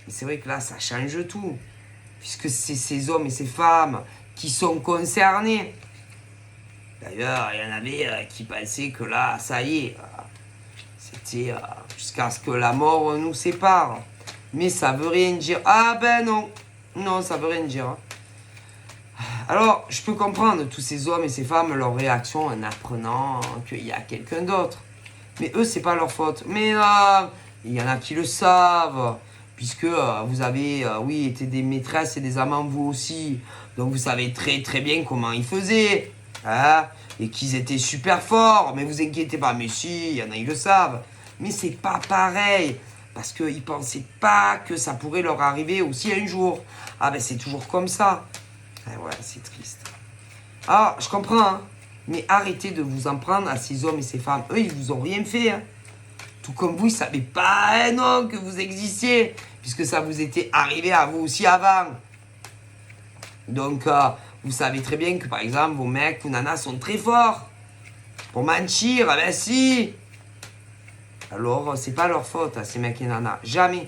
Mais c'est vrai que là, ça change tout. Puisque c'est ces hommes et ces femmes qui sont concernés. D'ailleurs, il y en avait qui pensaient que là, ça y est, c'était jusqu'à ce que la mort nous sépare. Mais ça veut rien dire. Ah ben non. Non, ça veut rien dire. Hein. Alors, je peux comprendre tous ces hommes et ces femmes, leur réaction en apprenant qu'il y a quelqu'un d'autre. Mais eux, c'est pas leur faute. Mais il y en a qui le savent. Puisque vous avez, oui, été des maîtresses et des amants vous aussi. Donc vous savez très très bien comment ils faisaient. Hein, et qu'ils étaient super forts. Mais vous inquiétez pas. Mais si, il y en a, ils le savent. Mais c'est pas pareil. Parce qu'ils pensaient pas que ça pourrait leur arriver aussi un jour. Ah ben c'est toujours comme ça. Ah ouais, c'est triste. Ah, je comprends. Hein. Mais arrêtez de vous en prendre à ces hommes et ces femmes. Eux, ils vous ont rien fait. Hein. Tout comme vous, ils ne savaient pas non, que vous existiez. Puisque ça vous était arrivé à vous aussi avant. Donc, vous savez très bien que, par exemple, vos mecs ou nanas sont très forts. Pour mentir, ah ben si. Alors, c'est pas leur faute, hein, ces mecs et nanas. Jamais.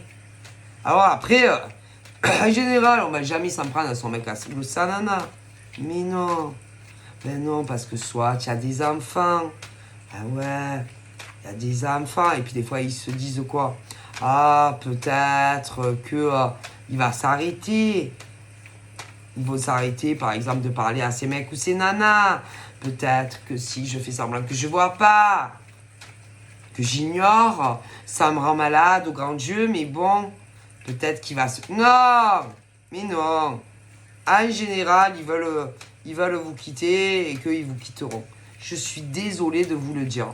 Alors après, en général, on va jamais s'en prendre à son mec à sa nana. Mais non. Ben non, parce que soit tu as des enfants. Ah ouais, il y a des enfants. Et puis des fois, ils se disent quoi? Ah, peut-être que il va s'arrêter. Il va s'arrêter, par exemple, de parler à ses mecs ou ses nanas. Peut-être que si je fais semblant que je vois pas, que j'ignore, ça me rend malade au grand Dieu, mais bon, peut-être qu'il va se... Non, mais non. En général, ils veulent vous quitter et qu'ils vous quitteront. Je suis désolé de vous le dire.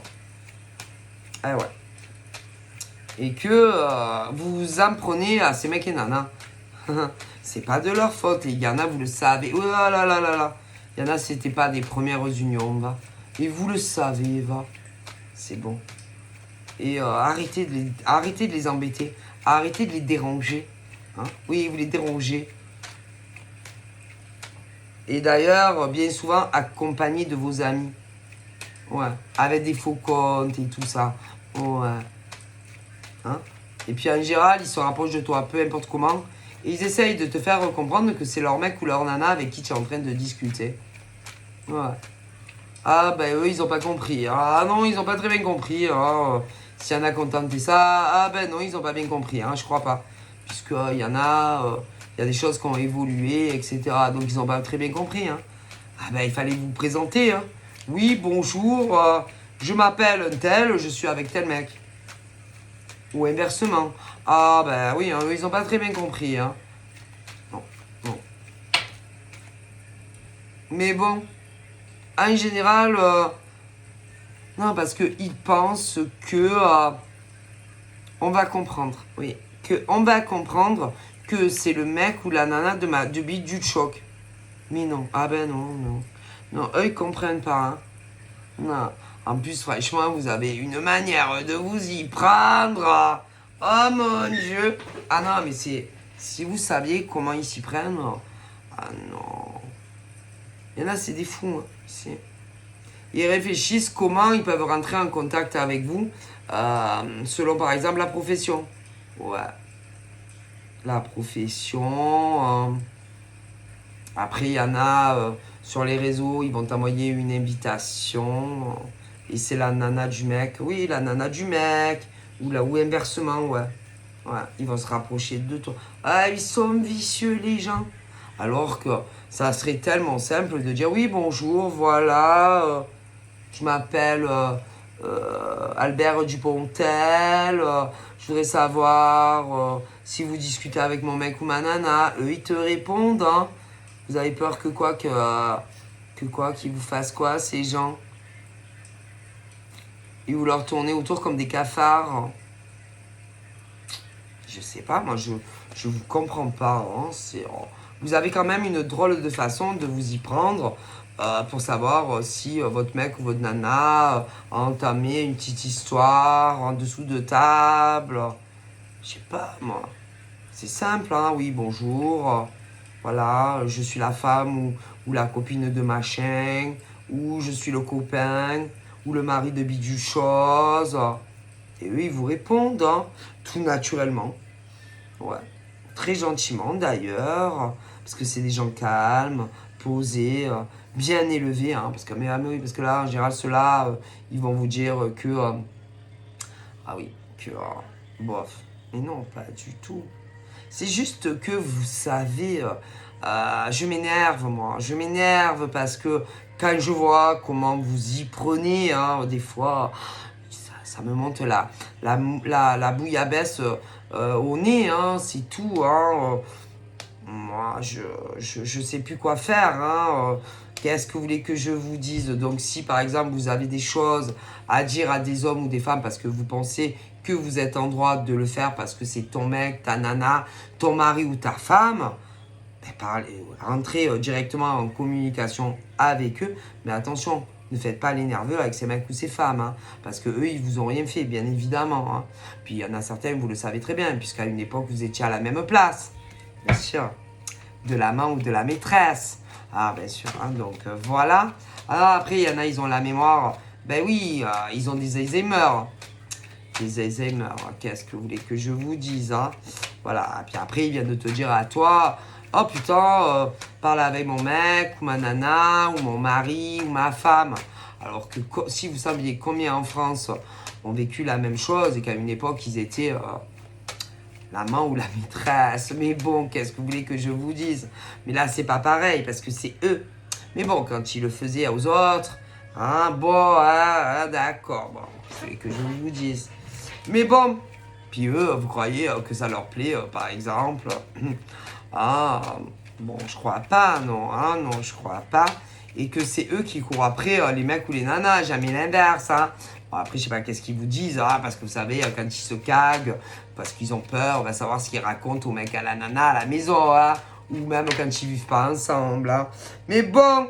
Ah ouais. Et que vous vous en prenez à ces mecs et nanas. C'est pas de leur faute. Et il y en a, vous le savez. Oh là là là là là. Il y en a, c'était pas des premières unions, va. Et vous le savez, va. C'est bon. Et arrêtez de les embêter. Arrêtez de les déranger. Hein? Oui, vous les dérangez. Et d'ailleurs, bien souvent, accompagné de vos amis. Ouais. Avec des faux comptes et tout ça. Ouais. Hein? Et puis en général, ils se rapprochent de toi, peu importe comment. Et ils essayent de te faire comprendre que c'est leur mec ou leur nana avec qui tu es en train de discuter. Ouais. Ah ben eux, ils ont pas compris. Ah non, ils ont pas très bien compris. Oh, s'il y en a qui ont tenté ça, ah ben non, ils ont pas bien compris. Hein, je crois pas. Puisqu'il y en a... il y a des choses qui ont évolué, etc. Donc ils n'ont pas très bien compris. Hein. Ah ben il fallait vous présenter. Hein. Oui, bonjour, je m'appelle un tel, je suis avec tel mec. Ou inversement. Ah ben oui, hein, ils n'ont pas très bien compris. Hein. Non, non. Mais bon, en général, non, parce qu'ils pensent que on va comprendre. Oui, que on va comprendre que c'est le mec ou la nana de bite du choc. Mais non, ah ben non, non. Non, eux, ils comprennent pas. Hein. Non. En plus, franchement, vous avez une manière de vous y prendre. Oh mon Dieu. Ah non, mais c'est... Si vous saviez comment ils s'y prennent... Ah non. Il y en a, c'est des fous. Hein. Ils réfléchissent comment ils peuvent rentrer en contact avec vous, selon par exemple la profession. Ouais. La profession... Après, il y en a sur les réseaux, ils vont t'envoyer une invitation. Et c'est la nana du mec. Oui, la nana du mec. Ou inversement, ouais. Ouais, ils vont se rapprocher de toi. Ah, ils sont vicieux, les gens. Alors que ça serait tellement simple de dire oui, bonjour, voilà. Je m'appelle Albert Dupontel. Je voudrais savoir si vous discutez avec mon mec ou ma nana. Eux, ils te répondent, hein. Vous avez peur que quoi qu'ils vous fassent quoi, ces gens? Et vous leur tournez autour comme des cafards. Je sais pas, moi, je vous comprends pas. Hein, vous avez quand même une drôle de façon de vous y prendre pour savoir si votre mec ou votre nana a entamé une petite histoire en dessous de table. Je sais pas, moi. C'est simple, hein, oui, bonjour. Voilà, je suis la femme ou la copine de machin, ou je suis le copain, ou le mari de bidule chose. Et eux, ils vous répondent, hein, tout naturellement. Ouais, très gentiment d'ailleurs, parce que c'est des gens calmes, posés, bien élevés, hein, parce que, mais, oui, parce que là, en général, ceux-là, ils vont vous dire que... ah oui, que... bof. Mais non, pas du tout. C'est juste que vous savez, je m'énerve moi, je m'énerve parce que quand je vois comment vous y prenez, hein, des fois, ça me monte la bouillabaisse au nez, hein, c'est tout. Hein, moi, je sais plus quoi faire. Hein, qu'est-ce que vous voulez que je vous dise? Donc si par exemple vous avez des choses à dire à des hommes ou des femmes parce que vous pensez que vous êtes en droit de le faire parce que c'est ton mec, ta nana, ton mari ou ta femme, ben rentrez directement en communication avec eux. Mais attention, Ne faites pas les nerveux avec ces mecs ou ces femmes, hein, parce que eux, ils vous ont rien fait, bien évidemment. Hein. Puis il y en a certains, vous le savez très bien, puisqu'à une époque, vous étiez à la même place. Bien sûr. De l'amant ou de la maîtresse. Ah, bien sûr. Hein, donc, voilà. Alors, après, il y en a, ils ont la mémoire. Ben oui, ils ont des Alzheimer. Des Alzheimer. Qu'est-ce que vous voulez que je vous dise, hein? Voilà. Puis après, ils viennent de te dire à toi, oh putain, parle avec mon mec, ou ma nana, ou mon mari, ou ma femme. Alors que si vous saviez combien en France ont vécu la même chose et qu'à une époque, ils étaient l'amant ou la maîtresse. Mais bon, qu'est-ce que vous voulez que je vous dise? Mais là, c'est pas pareil parce que c'est eux. Mais bon, quand ils le faisaient aux autres, hein, bon, d'accord, bon, qu'est-ce que vous voulez que je vous dise? Mais bon, puis eux, vous croyez que ça leur plaît, par exemple? Ah, bon, je crois pas, non, hein, non, je crois pas. Et que c'est eux qui courent après les mecs ou les nanas, jamais l'inverse, hein. Bon, après, je sais pas qu'est-ce qu'ils vous disent, hein, parce que vous savez, quand ils se caguent, parce qu'ils ont peur, on va savoir ce qu'ils racontent aux mecs à la nana à la maison, hein, ou même quand ils vivent pas ensemble, hein. Mais bon,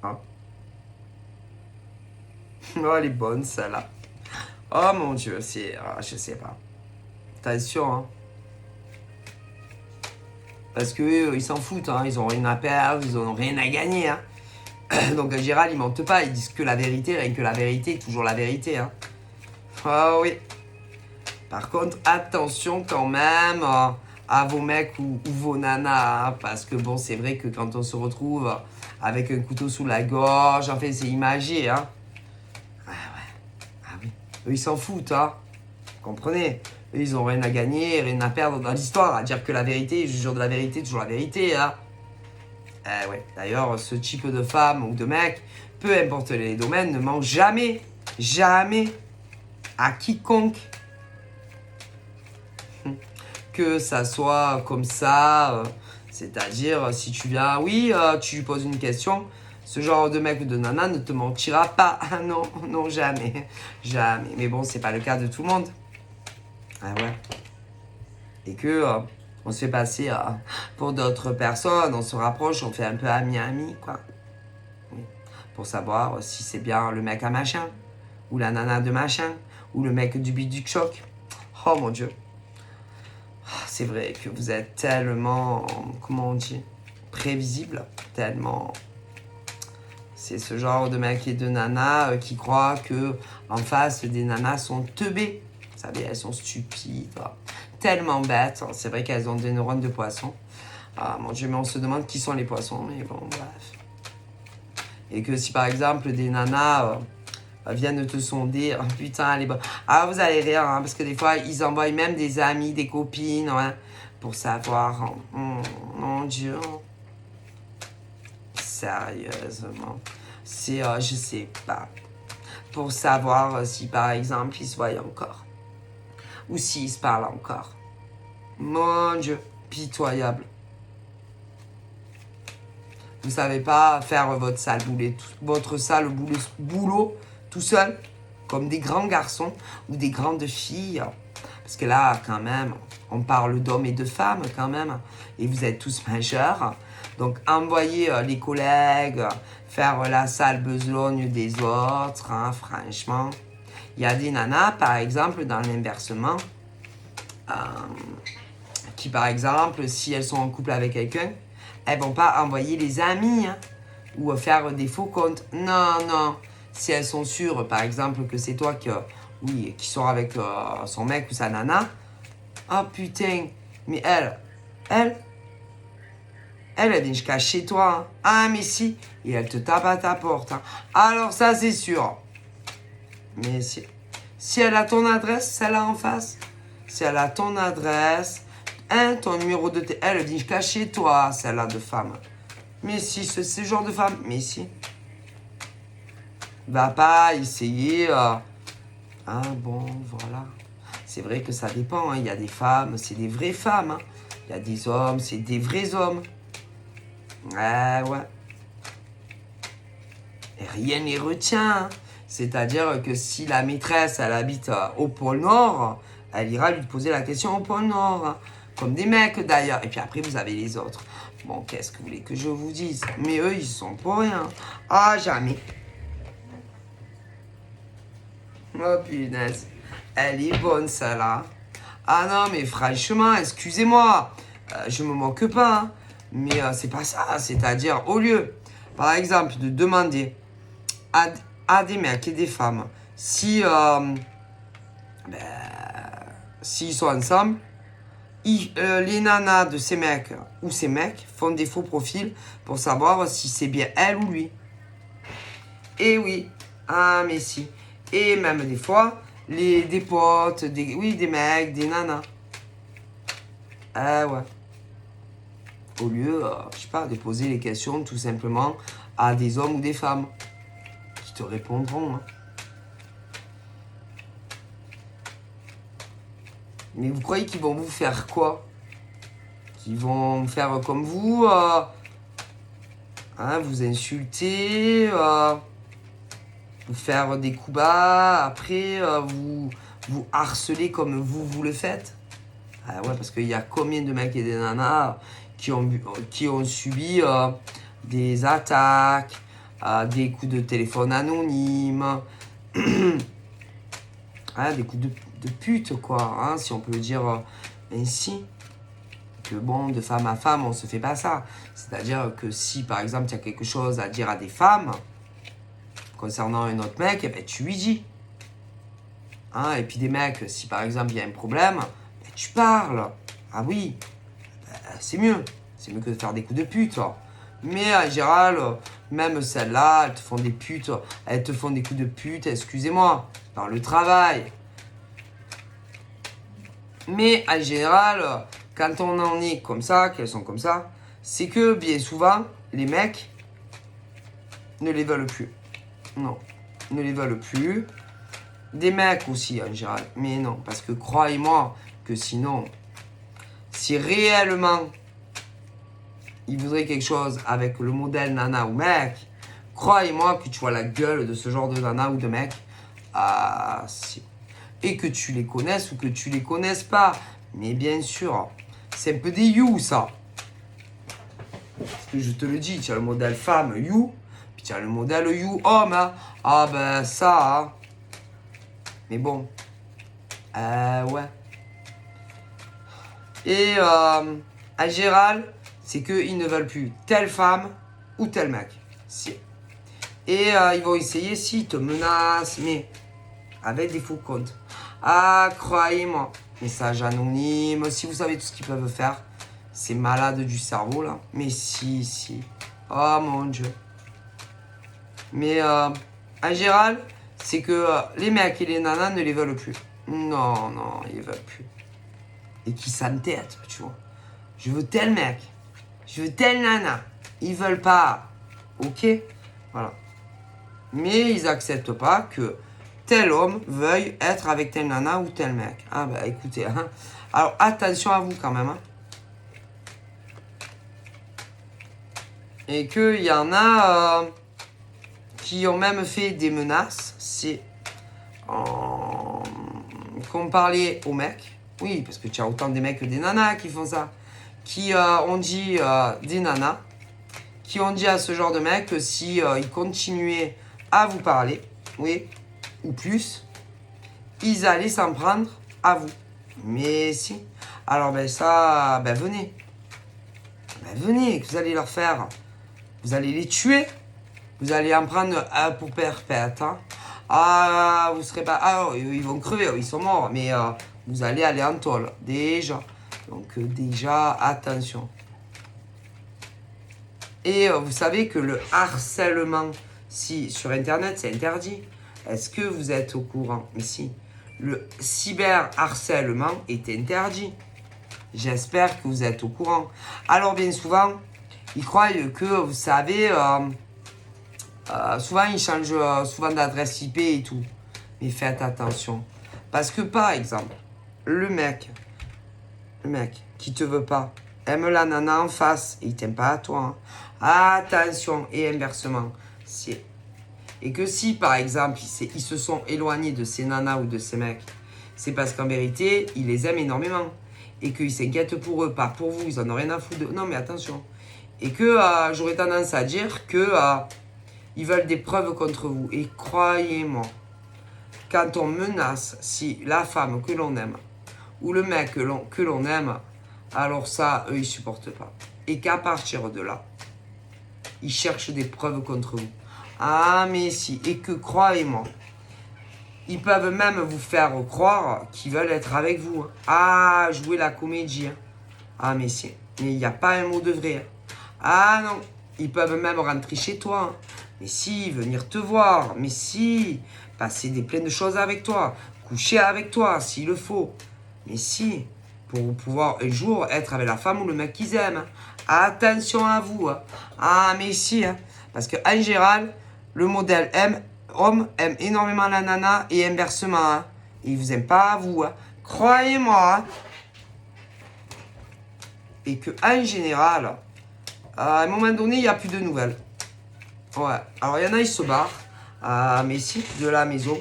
hein. Oh, elle est bonne, celle-là. Oh mon Dieu, c'est... je sais pas. Attention, hein. Parce qu'eux, ils s'en foutent, hein. Ils ont rien à perdre, ils ont rien à gagner, hein. Donc Gérald, ils mentent pas, ils disent que la vérité, rien que la vérité, toujours la vérité, hein. Oh oui. Par contre, attention quand même à vos mecs ou vos nanas, hein, parce que bon, c'est vrai que quand on se retrouve avec un couteau sous la gorge, en fait, c'est imagé, hein. Ah ouais, ah oui. Eux, ils s'en foutent, hein. Vous comprenez? Eux, ils ont rien à gagner, rien à perdre dans l'histoire, à dire que la vérité, je jure de la vérité, toujours la vérité, hein. Ouais. D'ailleurs, ce type de femme ou de mec, peu importe les domaines, ne ment jamais, jamais à quiconque. Que ça soit comme ça, c'est-à-dire si tu viens, oui, tu lui poses une question, ce genre de mec ou de nana ne te mentira pas. Ah non, non, jamais, jamais. Mais bon, c'est pas le cas de tout le monde. Ah ouais. Et que on se fait passer pour d'autres personnes, on se rapproche, on fait un peu ami-ami, quoi. Oui. Pour savoir si c'est bien le mec à machin, ou la nana de machin, ou le mec du biduc choc. Oh mon Dieu. C'est vrai que vous êtes tellement, comment on dit, prévisible, tellement... C'est ce genre de mec et de nana qui croient que en face, des nanas sont teubées. Vous savez, elles sont stupides, tellement bêtes. C'est vrai qu'elles ont des neurones de poisson. Ah mon Dieu, mais on se demande qui sont les poissons, mais bon, bref. Et que si par exemple des nanas... viennent te sonder, oh, putain, elle est bonne. Ah, vous allez rire, hein, parce que des fois, ils envoient même des amis, des copines, hein, pour savoir, mon Dieu. Sérieusement. C'est, je sais pas. Pour savoir si, par exemple, ils se voient encore. Ou s'ils se parlent encore. Mon Dieu, pitoyable. Vous savez pas faire votre sale boulot tout seul, comme des grands garçons ou des grandes filles. Parce que là, quand même, on parle d'hommes et de femmes, quand même. Et vous êtes tous majeurs. Donc, envoyez les collègues faire la sale besogne des autres, hein, franchement. Il y a des nanas, par exemple, dans l'inversement, qui, par exemple, si elles sont en couple avec quelqu'un, elles vont pas envoyer les amis, hein, ou faire des faux comptes. Non, non. Si elles sont sûres, par exemple, que c'est toi qui sort avec son mec ou sa nana, oh putain, mais elle vient jusqu'à chez toi. Hein. Ah, mais si, et elle te tape à ta porte. Hein. Alors ça, c'est sûr. Mais si elle a ton adresse, celle-là en face, si elle a ton adresse, hein, ton numéro de elle vient jusqu'à chez toi, celle-là de femme. Mais si, ce genre de femme, mais si. Va pas essayer... Ah bon, voilà. C'est vrai que ça dépend. Hein. Il y a des femmes, c'est des vraies femmes. Hein. Il y a des hommes, c'est des vrais hommes. Ouais. Et rien n'y retient. Hein. C'est-à-dire que si la maîtresse, elle habite au pôle Nord, elle ira lui poser la question au pôle Nord. Hein. Comme des mecs d'ailleurs. Et puis après, vous avez les autres. Bon, qu'est-ce que vous voulez que je vous dise? Mais eux, ils sont pour rien. Ah, jamais. Oh, punaise. Elle est bonne, celle-là. Ah non, mais franchement, excusez-moi. Je me moque pas. Hein. Mais c'est pas ça. C'est-à-dire, au lieu, par exemple, de demander à des mecs et des femmes si s'ils sont ensemble, les nanas de ces mecs ou ces mecs font des faux profils pour savoir si c'est bien elle ou lui. Et oui, ah mais si. Et même des fois, des potes, des mecs, des nanas. Ah ouais. Au lieu, je sais pas, de poser les questions tout simplement à des hommes ou des femmes qui te répondront. Hein. Mais vous croyez qu'ils vont vous faire quoi? Qu'ils vont faire comme vous, hein, vous insulter, vous faire des coups bas, après vous harceler comme vous le faites? Ah ouais, parce qu'il y a combien de mecs et des nanas qui ont subi des attaques, des coups de téléphone anonymes, hein, des coups de pute, quoi, hein, si on peut le dire ainsi. Que bon, de femme à femme, on se fait pas ça. C'est-à-dire que si, par exemple, tu as quelque chose à dire à des femmes concernant un autre mec, eh ben, tu lui dis. Hein, et puis des mecs, si par exemple il y a un problème, ben, tu parles. Ah oui, ben, c'est mieux. C'est mieux que de faire des coups de pute. Mais en général, même celles-là, elles te font des putes, elles te font des coups de pute, excusez-moi, dans le travail. Mais en général, quand on en est comme ça, qu'elles sont comme ça, c'est que bien souvent, les mecs ne les veulent plus. Non, ne les veulent plus. Des mecs aussi en général, mais non, parce que croyez-moi que sinon, si réellement ils voudraient quelque chose avec le modèle nana ou mec, croyez-moi que tu vois la gueule de ce genre de nana ou de mec, si. Et que tu les connaisses ou que tu les connaisses pas. Mais bien sûr, c'est un peu des you, ça. Parce que je te le dis, tu as le modèle femme, you. Puis tu as le modèle you, homme. Hein. Ah ben ça. Hein. Mais bon. Ouais. Et en général, c'est qu'ils ne veulent plus telle femme ou tel mec. Si. Et ils vont essayer, si, ils te menacent, mais avec des faux comptes. Ah, croyez-moi, message anonyme, si vous savez tout ce qu'ils peuvent faire, c'est malade du cerveau là. Mais si. Oh mon Dieu. Mais en général, c'est que les mecs et les nanas ne les veulent plus. Non, ils veulent plus. Et qui s'entêtent, tu vois. Je veux tel mec, je veux telle nana. Ils veulent pas. Ok? Voilà. Mais ils acceptent pas que tel homme veuille être avec tel nana ou tel mec. Ah bah écoutez, hein. Alors attention à vous quand même. Hein. Et qu'il y en a qui ont même fait des menaces. C'est qu'on parlait aux mecs. Oui, parce que tu as autant des mecs que des nanas qui font ça. Qui ont dit des nanas. Qui ont dit à ce genre de mecs que si ils continuaient à vous parler, oui, ou plus, ils allaient s'en prendre à vous. Mais si. Alors ben ça, ben venez. Ben venez, que vous allez leur faire. Vous allez les tuer. Vous allez en prendre un pour perpète. Hein. Ah, vous serez pas... Ah, ils vont crever, ils sont morts. Mais vous allez aller en tôle, déjà. Donc déjà, attention. Et vous savez que le harcèlement, si sur Internet, c'est interdit. Est-ce que vous êtes au courant? Mais si. Le cyberharcèlement est interdit. J'espère que vous êtes au courant. Alors bien souvent, ils croient que, vous savez, souvent ils changent souvent d'adresse IP et tout. Mais faites attention. Parce que par exemple, le mec qui te veut pas, aime la nana en face et il t'aime pas à toi. Hein. Attention, et inversement. Et que si, par exemple, ils se sont éloignés de ces nanas ou de ces mecs, c'est parce qu'en vérité, ils les aiment énormément. Et qu'ils s'inquiètent pour eux, pas pour vous. Ils en ont rien à foutre. Non, mais attention. Et que j'aurais tendance à dire que ils veulent des preuves contre vous. Et croyez-moi, quand on menace si la femme que l'on aime ou le mec que l'on aime, alors ça, eux, ils supportent pas. Et qu'à partir de là, ils cherchent des preuves contre vous. Ah, mais si. Et que, croyez-moi, ils peuvent même vous faire croire qu'ils veulent être avec vous. Hein. Ah, jouer la comédie. Hein. Ah, mais si. Mais il n'y a pas un mot de vrai. Hein. Ah non. Ils peuvent même rentrer chez toi. Hein. Mais si, venir te voir. Mais si, passer plein de choses avec toi. Coucher avec toi, s'il le faut. Mais si, pour pouvoir un jour être avec la femme ou le mec qu'ils aiment. Hein. Attention à vous. Hein. Ah, mais si. Hein. Parce qu'en général, le modèle homme aime énormément la nana et inversement. Hein. Il vous aime pas à vous. Hein. Croyez-moi. Hein. Et qu'en général, à un moment donné, il n'y a plus de nouvelles. Ouais. Alors, il y en a, ils se barrent mais si, de la maison.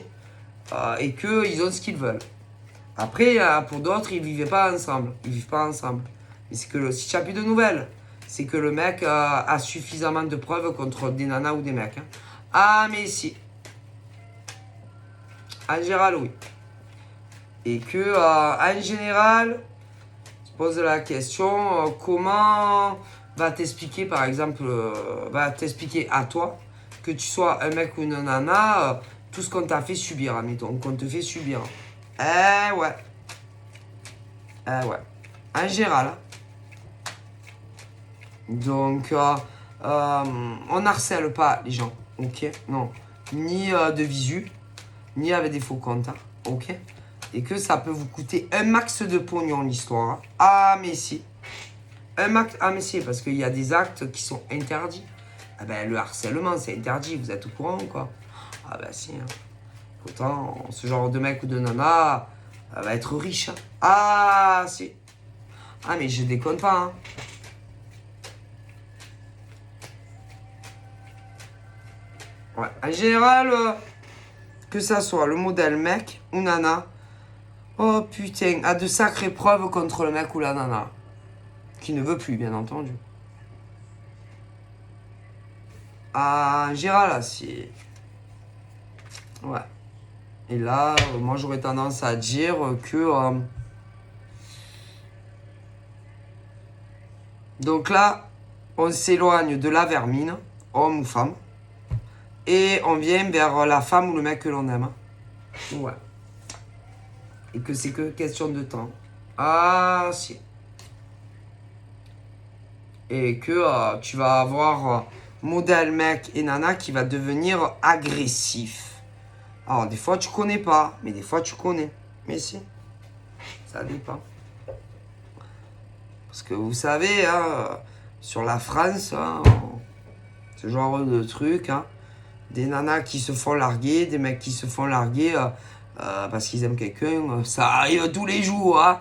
Et qu'ils ont ce qu'ils veulent. Après, pour d'autres, ils ne vivaient pas ensemble. Ils vivent pas ensemble. Mais c'est que si tu n'as plus de nouvelles, c'est que le mec a suffisamment de preuves contre des nanas ou des mecs. Hein. Ah, mais si. En général, oui. Et que, en général, je pose la question, comment va t'expliquer, par exemple, va t'expliquer à toi que tu sois un mec ou une nana, tout ce qu'on t'a fait subir, admettons, qu'on te fait subir. Eh ouais. Eh ouais. En général. Donc, on harcèle pas les gens, ok? Non. Ni de visu, ni avec des faux comptes, hein, ok? Et que ça peut vous coûter un max de pognon, l'histoire. Hein. Ah, mais si. Un max, ah, mais si, parce qu'il y a des actes qui sont interdits. Ah ben, le harcèlement, c'est interdit, vous êtes au courant, quoi? Ah ben, si. Hein. Pourtant, ce genre de mec ou de nana va être riche. Hein. Ah, si. Ah, mais je déconne pas, hein. Ouais. En général, que ça soit le modèle mec ou nana, oh putain, a de sacrées preuves contre le mec ou la nana. Qui ne veut plus, bien entendu. Ah, en général, c'est... Ouais. Et là, moi, j'aurais tendance à dire que... Donc là, on s'éloigne de la vermine, homme ou femme. Et on vient vers la femme ou le mec que l'on aime. Ouais. Et que c'est que question de temps. Ah, si. Et que tu vas avoir modèle mec et nana qui va devenir agressif. Alors, des fois, tu connais pas, mais des fois, tu connais. Mais si. Ça dépend. Parce que vous savez, hein, sur la France, hein, ce genre de truc, hein, des nanas qui se font larguer, des mecs qui se font larguer parce qu'ils aiment quelqu'un, ça arrive tous les jours. Hein.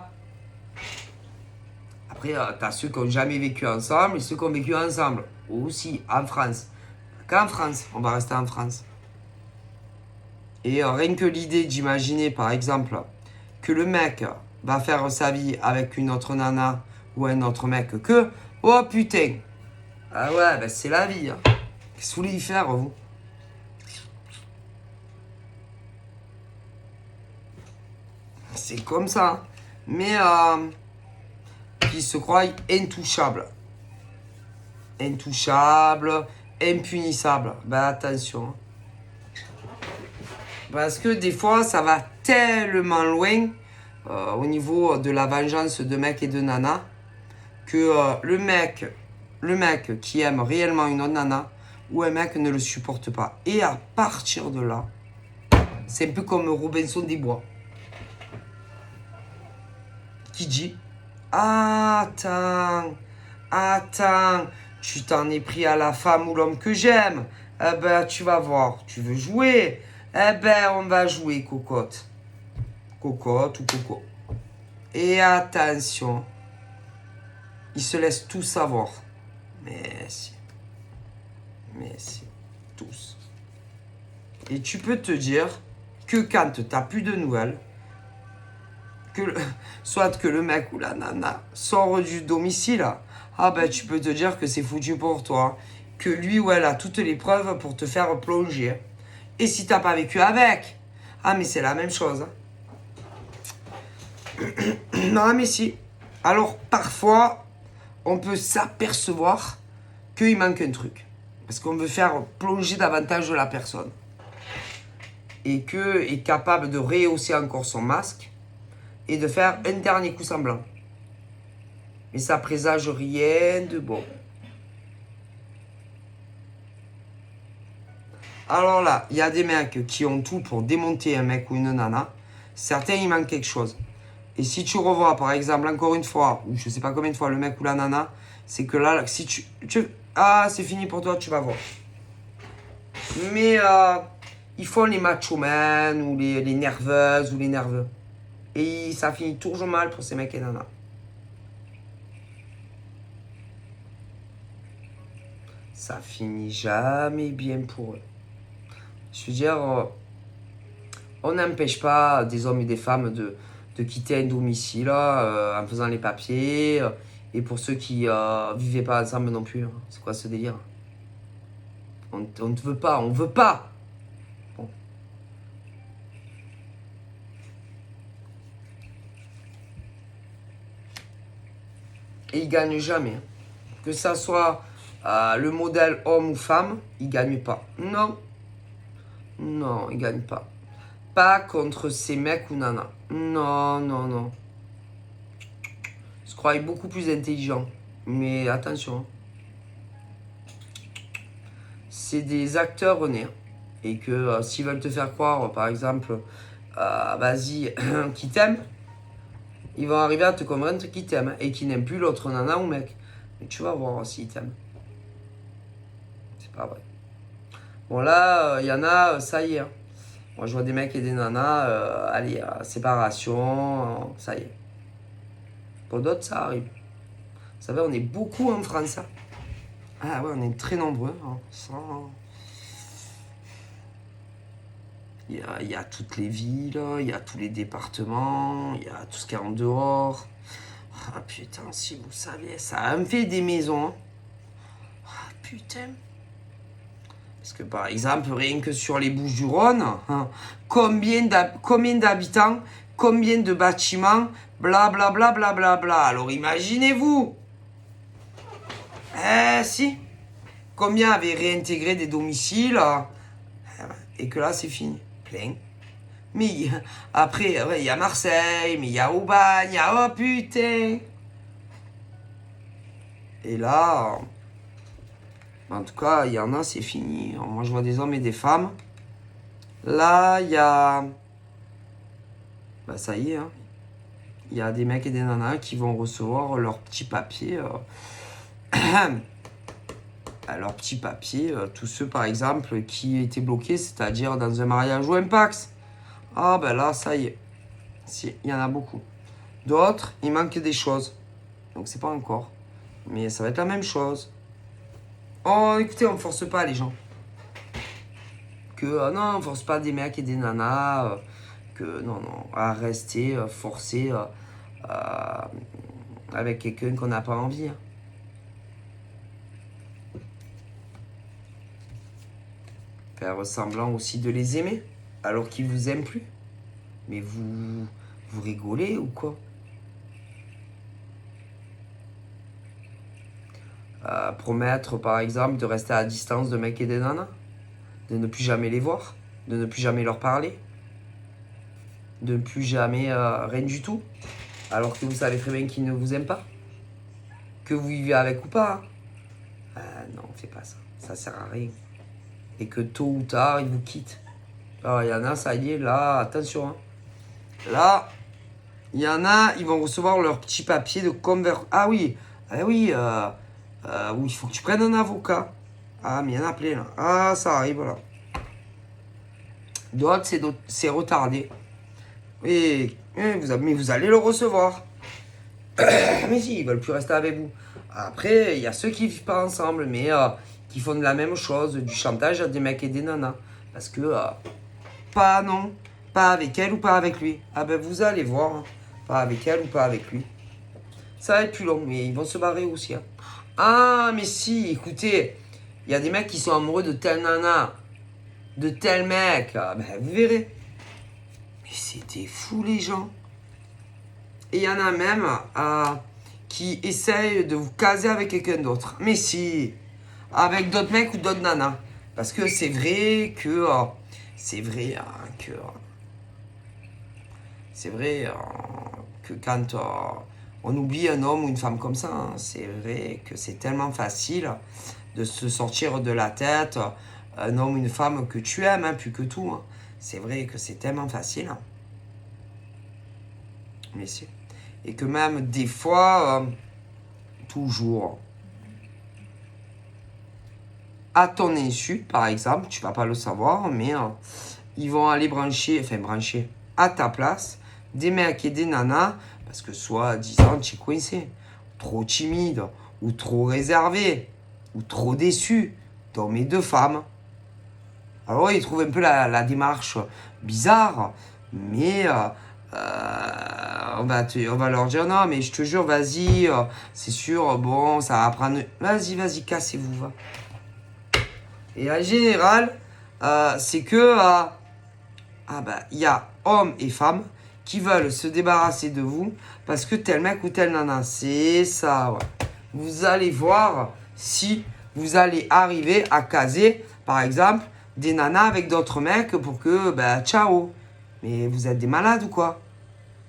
Après, t'as ceux qui n'ont jamais vécu ensemble et ceux qui ont vécu ensemble. Aussi, en France. Qu'en France, on va rester en France. Et rien que l'idée d'imaginer, par exemple, que le mec va faire sa vie avec une autre nana ou un autre mec que... Oh putain. Ah ouais, ben c'est la vie. Hein. Qu'est-ce que vous voulez y faire, vous? C'est comme ça. Mais qui se croient intouchables. Intouchables, impunissables. Ben attention. Parce que des fois, ça va tellement loin au niveau de la vengeance de mec et de nana que le mec qui aime réellement une autre nana ou un mec ne le supporte pas. Et à partir de là, c'est un peu comme Robinson des Bois qui dit attends, tu t'en es pris à la femme ou l'homme que j'aime. Eh ben, tu vas voir, tu veux jouer. Eh ben, on va jouer, cocotte. Cocotte ou coco. Et attention, ils se laissent tout savoir. Mais si, tous. Et tu peux te dire que quand t'as plus de nouvelles, soit que le mec ou la nana sort du domicile, ah ben tu peux te dire que c'est foutu pour toi. Que lui ou elle a toutes les preuves pour te faire plonger. Et si t'as pas vécu avec, ah mais c'est la même chose. Non mais si. Alors parfois, on peut s'apercevoir qu'il manque un truc. Parce qu'on veut faire plonger davantage la personne. Et que est capable de rehausser encore son masque et de faire un dernier coup semblant. Mais ça présage rien de bon. Alors là, il y a des mecs qui ont tout pour démonter un mec ou une nana. Certains, il manque quelque chose. Et si tu revois, par exemple, encore une fois, ou je sais pas combien de fois, le mec ou la nana, c'est que là, si ah, c'est fini pour toi, tu vas voir. Mais ils font les macho men ou les nerveuses ou les nerveux. Et ça finit toujours mal pour ces mecs et nanas. Ça finit jamais bien pour eux. Je veux dire, on n'empêche pas des hommes et des femmes de quitter un domicile en faisant les papiers. Et pour ceux qui vivaient pas ensemble non plus. Hein. C'est quoi ce délire? On ne veut pas, on veut pas. Bon. Et ils gagnent jamais. Que ça soit le modèle homme ou femme, ils gagnent pas. Non. Non, ils gagnent pas. Pas contre ces mecs ou nanas. Non, non, non. Ils se croient beaucoup plus intelligents. Mais attention. C'est des acteurs nés. Et que s'ils veulent te faire croire, par exemple, vas-y, qu'ils t'aiment, ils vont arriver à te convaincre qu'ils t'aiment et qu'ils n'aiment plus l'autre nana ou mec. Mais tu vas voir s'ils t'aiment. C'est pas vrai. Bon là, il y en a, ça y est. Hein. Moi je vois des mecs et des nanas, allez, séparation, ça y est. Pour d'autres, ça arrive. Vous savez, on est beaucoup en France. Hein. Ah ouais, on est très nombreux. Hein. Ça... Il y a toutes les villes, il y a tous les départements, il y a tout ce qu'il y a en dehors. Ah putain, si vous saviez, ça me fait des maisons. Hein. Ah putain. Parce que par exemple, rien que sur les Bouches-du-Rhône, hein, combien d'habitants, combien de bâtiments, blablabla, bla, bla, bla. Alors imaginez-vous. Si. Combien avaient réintégré des domiciles et que là c'est fini. Plein. Mais après, ouais, il y a Marseille, mais il y a Aubagne, il y a... Oh putain. Et là... En tout cas, il y en a, c'est fini. Moi, je vois des hommes et des femmes. Là, il y a... Bah, ça y est. Hein. Il y a des mecs et des nanas qui vont recevoir leur petit papier. Leur petit papier. Tous ceux, par exemple, qui étaient bloqués, c'est-à-dire dans un mariage ou un Pacs. Ah, ben là, ça y est. Si, il y en a beaucoup. D'autres, il manque des choses. Donc, c'est pas encore. Mais ça va être la même chose. Oh, écoutez, on ne force pas les gens. Que non, on force pas des mecs et des nanas. Que non, à rester forcé avec quelqu'un qu'on n'a pas envie. Hein. Faire semblant aussi de les aimer, alors qu'ils vous aiment plus. Mais vous rigolez ou quoi? Promettre, par exemple, de rester à distance de mecs et des nanas, de ne plus jamais les voir, de ne plus jamais leur parler, de ne plus jamais rien du tout, alors que vous savez très bien qu'ils ne vous aiment pas, que vous vivez avec ou pas. Hein. Non, on fait pas ça, ça sert à rien. Et que tôt ou tard, ils vous quittent. Alors, il y en a, ça y est, là, attention. Hein. Là, il y en a, ils vont recevoir leur petit papier de conversion. Ah oui, oui, il faut que tu prennes un avocat. Ah, mais il y en a plein là. Ah, ça arrive là. D'autres, c'est retardé. Mais vous allez le recevoir. Mais si, ils veulent plus rester avec vous. Après, il y a ceux qui vivent pas ensemble, mais qui font de la même chose, du chantage à des mecs et des nanas. Parce que, pas non, pas avec elle ou pas avec lui. Ah ben vous allez voir, hein. Pas avec elle ou pas avec lui. Ça va être plus long, mais ils vont se barrer aussi. Hein. Ah, mais si, écoutez, il y a des mecs qui sont amoureux de telle nana, de tel mec. Ah, ben, vous verrez. Mais c'était fou, les gens. Et il y en a même qui essayent de vous caser avec quelqu'un d'autre. Mais si, avec d'autres mecs ou d'autres nanas. Parce que c'est vrai que... c'est vrai que... c'est vrai que quand on oublie un homme ou une femme comme ça, hein, c'est vrai que c'est tellement facile de se sortir de la tête un homme ou une femme que tu aimes, hein, plus que tout. Hein. C'est vrai que c'est tellement facile. Hein. Mais si. Et que même des fois, toujours, à ton insu, par exemple, tu vas pas le savoir, mais ils vont aller brancher à ta place des mecs et des nanas, parce que soit disant tu es coincé, trop timide, ou trop réservé, ou trop déçu d'hommes et de femmes. Alors ils trouvent un peu la démarche bizarre, mais on va leur dire non, mais je te jure, vas-y, c'est sûr, bon, ça va prendre... Vas-y, cassez-vous, va. Et en général, c'est que il y a hommes et femmes qui veulent se débarrasser de vous parce que tel mec ou tel nana, c'est ça, ouais. Vous allez voir si vous allez arriver à caser, par exemple, des nanas avec d'autres mecs pour que, ciao. Mais vous êtes des malades ou quoi?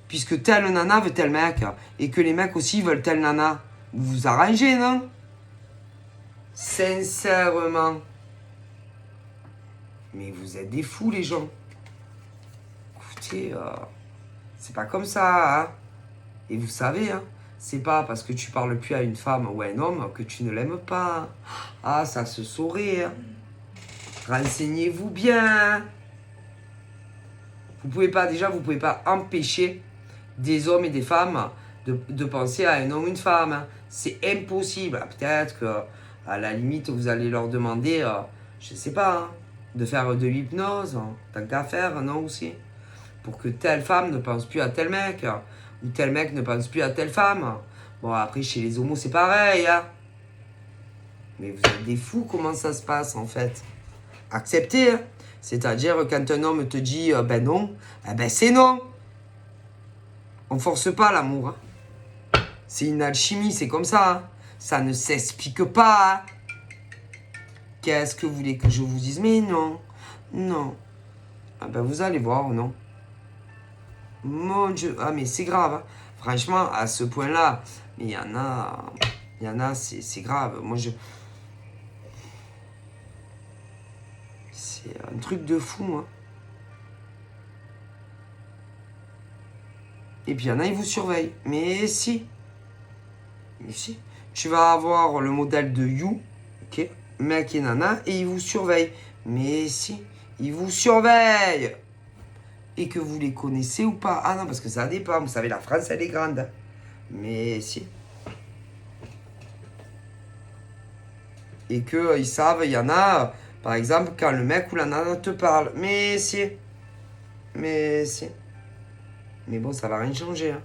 Puisque tel nana veut tel mec et que les mecs aussi veulent tel nana. Vous vous arrangez, non? Sincèrement. Mais vous êtes des fous, les gens. Écoutez, c'est pas comme ça, hein. Et vous savez, hein, c'est pas parce que tu parles plus à une femme ou à un homme que tu ne l'aimes pas. Ah, ça se saurait. Hein. Renseignez-vous bien. Vous pouvez pas empêcher des hommes et des femmes de penser à un homme ou une femme. Hein. C'est impossible. Peut-être que, à la limite, vous allez leur demander, je sais pas, hein, de faire de l'hypnose, hein, tant qu'à faire, non aussi. Pour que telle femme ne pense plus à tel mec, ou tel mec ne pense plus à telle femme. Bon, après, chez les homos, c'est pareil. Hein. Mais vous êtes des fous, comment ça se passe, en fait? Acceptez. Hein. C'est-à-dire, quand un homme te dit ben non, c'est non. On force pas l'amour. Hein. C'est une alchimie, c'est comme ça. Hein. Ça ne s'explique pas. Hein. Qu'est-ce que vous voulez que je vous dise? Mais non. Non. Vous allez voir, non. Mon Dieu, mais c'est grave. Hein. Franchement, à ce point-là, il y en a, c'est grave. Moi, c'est un truc de fou. Hein. Et puis, il y en a, ils vous surveillent. Mais si. Tu vas avoir le modèle de You, ok, mec et nana, et ils vous surveillent. Mais si, ils vous surveillent. Et que vous les connaissez ou pas. Ah non, parce que ça dépend. Vous savez, la France, elle est grande. Mais si. Et qu'ils savent, il y en a, par exemple, quand le mec ou la nana te parle. Mais si. Mais bon, ça va rien changer. Hein.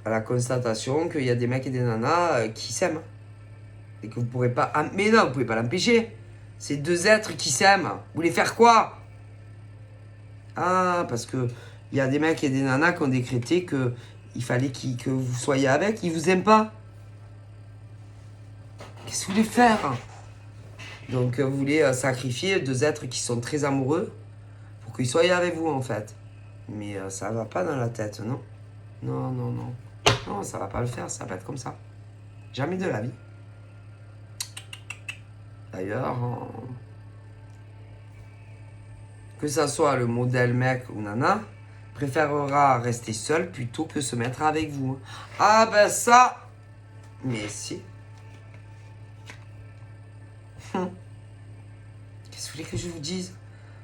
À la constatation qu'il y a des mecs et des nanas qui s'aiment. Et que vous pourrez pas... Mais non, vous pouvez pas l'empêcher. C'est deux êtres qui s'aiment. Vous voulez faire quoi? Ah, parce que il y a des mecs et des nanas qui ont décrété que il fallait que vous soyez avec. Ils vous aiment pas. Qu'est-ce que vous voulez faire? Donc, vous voulez sacrifier deux êtres qui sont très amoureux pour qu'ils soient avec vous, en fait. Mais ça va pas dans la tête, non? Non. Non, ça va pas le faire. Ça va pas être comme ça. Jamais de la vie. D'ailleurs, que ça soit le modèle mec ou nana, préférera rester seul plutôt que se mettre avec vous. Ah ça, mais si. Qu'est-ce que vous voulez que je vous dise?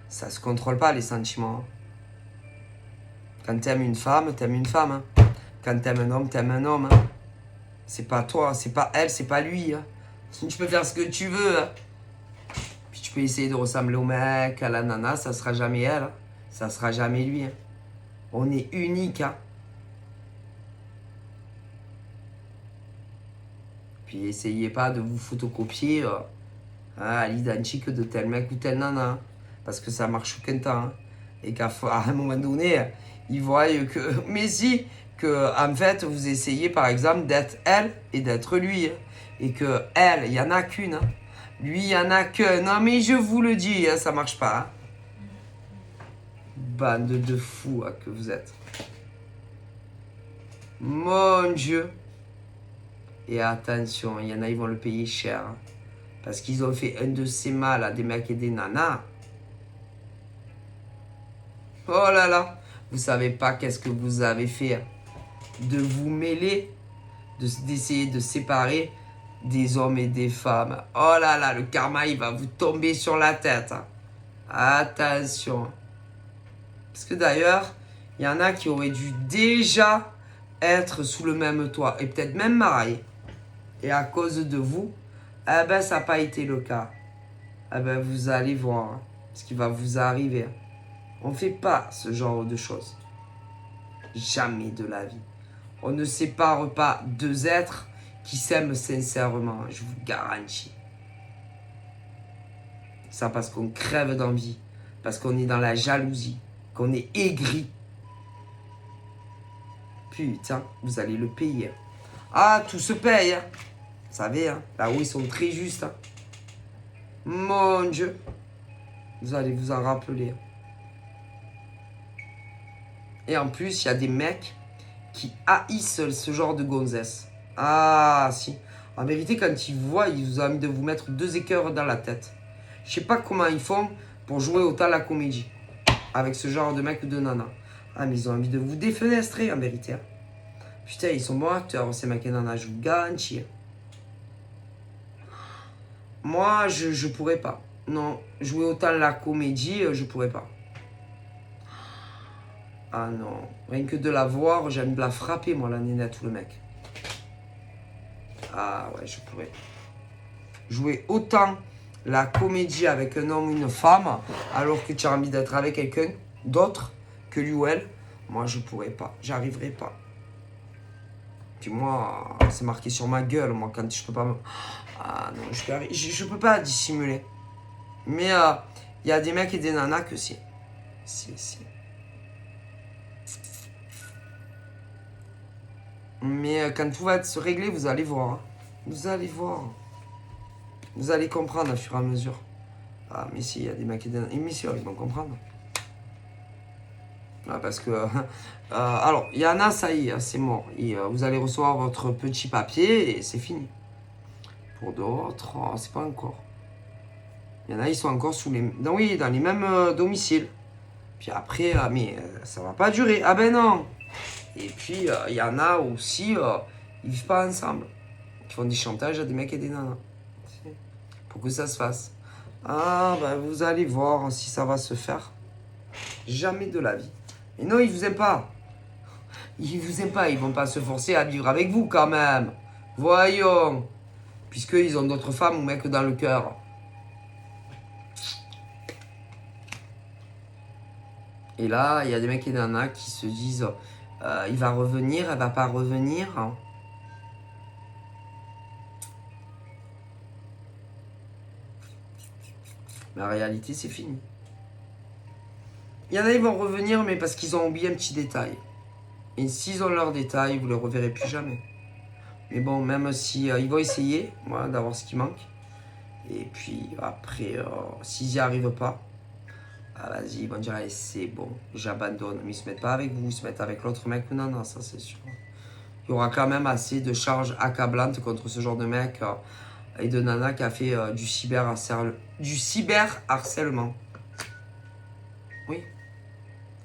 Ça se contrôle pas les sentiments. Quand t'aimes une femme, t'aimes une femme. Hein. Quand t'aimes un homme, t'aimes un homme. Hein. C'est pas toi, c'est pas elle, c'est pas lui. Hein. Tu peux faire ce que tu veux. Hein. Puis tu peux essayer de ressembler au mec, à la nana, ça sera jamais elle. Hein. Ça sera jamais lui. Hein. On est unique. Hein. Puis essayez pas de vous photocopier à l'identique de tel mec ou tel nana. Parce que ça marche qu'un temps. Hein. Et qu'à un moment donné, ils voient que... Mais si, que en fait, vous essayez par exemple d'être elle et d'être lui. Hein. Et que elle, il n'y en a qu'une. Hein. Lui, il n'y en a qu'un. Non mais je vous le dis, hein, ça marche pas. Hein. Bande de fous hein, que vous êtes. Mon Dieu. Et attention, il y en a, ils vont le payer cher. Hein. Parce qu'ils ont fait un de ces mal à des mecs et des nanas. Oh là là. Vous savez pas qu'est-ce que vous avez fait. Hein. De vous mêler, d'essayer de séparer des hommes et des femmes. Oh là là, le karma, il va vous tomber sur la tête. Hein. Attention. Parce que d'ailleurs, il y en a qui auraient dû déjà être sous le même toit. Et peut-être même mariés. Et à cause de vous, eh ben, ça n'a pas été le cas. Eh ben, vous allez voir hein, ce qui va vous arriver. On ne fait pas ce genre de choses. Jamais de la vie. On ne sépare pas deux êtres qui s'aiment sincèrement, je vous garantis. Ça parce qu'on crève d'envie, parce qu'on est dans la jalousie, qu'on est aigri. Putain, vous allez le payer. Ah, tout se paye. Hein. Vous savez, hein, là-haut, ils sont très justes. Hein. Mon Dieu. Vous allez vous en rappeler. Et en plus, il y a des mecs qui haïssent ce genre de gonzesse. Ah, si. En vérité, quand ils voient, ils vous ont envie de vous mettre 2 écœurs dans la tête. Je sais pas comment ils font pour jouer autant la comédie. Avec ce genre de mec ou de nana. Ah, mais ils ont envie de vous défenestrer, en vérité. Putain, ils sont bons acteurs, ces mecs et nanas, je vous garantis. Moi, je pourrais pas. Non, jouer autant la comédie, je pourrais pas. Ah non, rien que de la voir, j'aime de la frapper, moi, la nénette ou le mec. Ah ouais, je pourrais. Jouer autant la comédie avec un homme ou une femme, alors que tu as envie d'être avec quelqu'un d'autre que lui ou elle, moi, je pourrais pas. J'arriverai pas. Puis moi, c'est marqué sur ma gueule, moi, quand je peux pas me... Ah non, je peux pas dissimuler. Mais il y a des mecs et des nanas que si. Si. Mais quand tout va se régler, vous allez voir. Hein. Vous allez voir. Vous allez comprendre au fur et à mesure. Ah, mais si, il y a des mecs et des nanas. Mais si, ils vont comprendre. Ah, parce que... alors, il y en a, ça y est, c'est mort. Et, vous allez recevoir votre petit papier et c'est fini. Pour d'autres, c'est pas encore. Il y en a, ils sont encore sous les... Non, oui, dans les mêmes domiciles. Puis après, mais ça va pas durer. Ah ben non. Et puis, il y en a aussi, ils vivent pas ensemble. Qui font des chantages à des mecs et des nanas. Pour que ça se fasse. Ah, ben vous allez voir si ça va se faire. Jamais de la vie. Mais non, ils vous aiment pas. Ils vous aiment pas. Ils vont pas se forcer à vivre avec vous quand même. Voyons. Puisqu'ils ont d'autres femmes ou mecs dans le cœur. Et là, il y a des mecs et des nanas qui se disent il va revenir, elle va pas revenir. Mais en réalité, c'est fini. Il y en a, ils vont revenir, mais parce qu'ils ont oublié un petit détail. Et s'ils ont leur détail, vous ne les reverrez plus jamais. Mais bon, même si ils vont essayer, voilà, d'avoir ce qui manque. Et puis après, s'ils n'y arrivent pas, ah, vas-y, ils vont dire, allez, c'est bon, j'abandonne. Mais ils se mettent pas avec vous, ils se mettent avec l'autre mec. Non, ça c'est sûr. Il y aura quand même assez de charges accablantes contre ce genre de mec et de nana qui a fait du cyberharcèlement. Oui.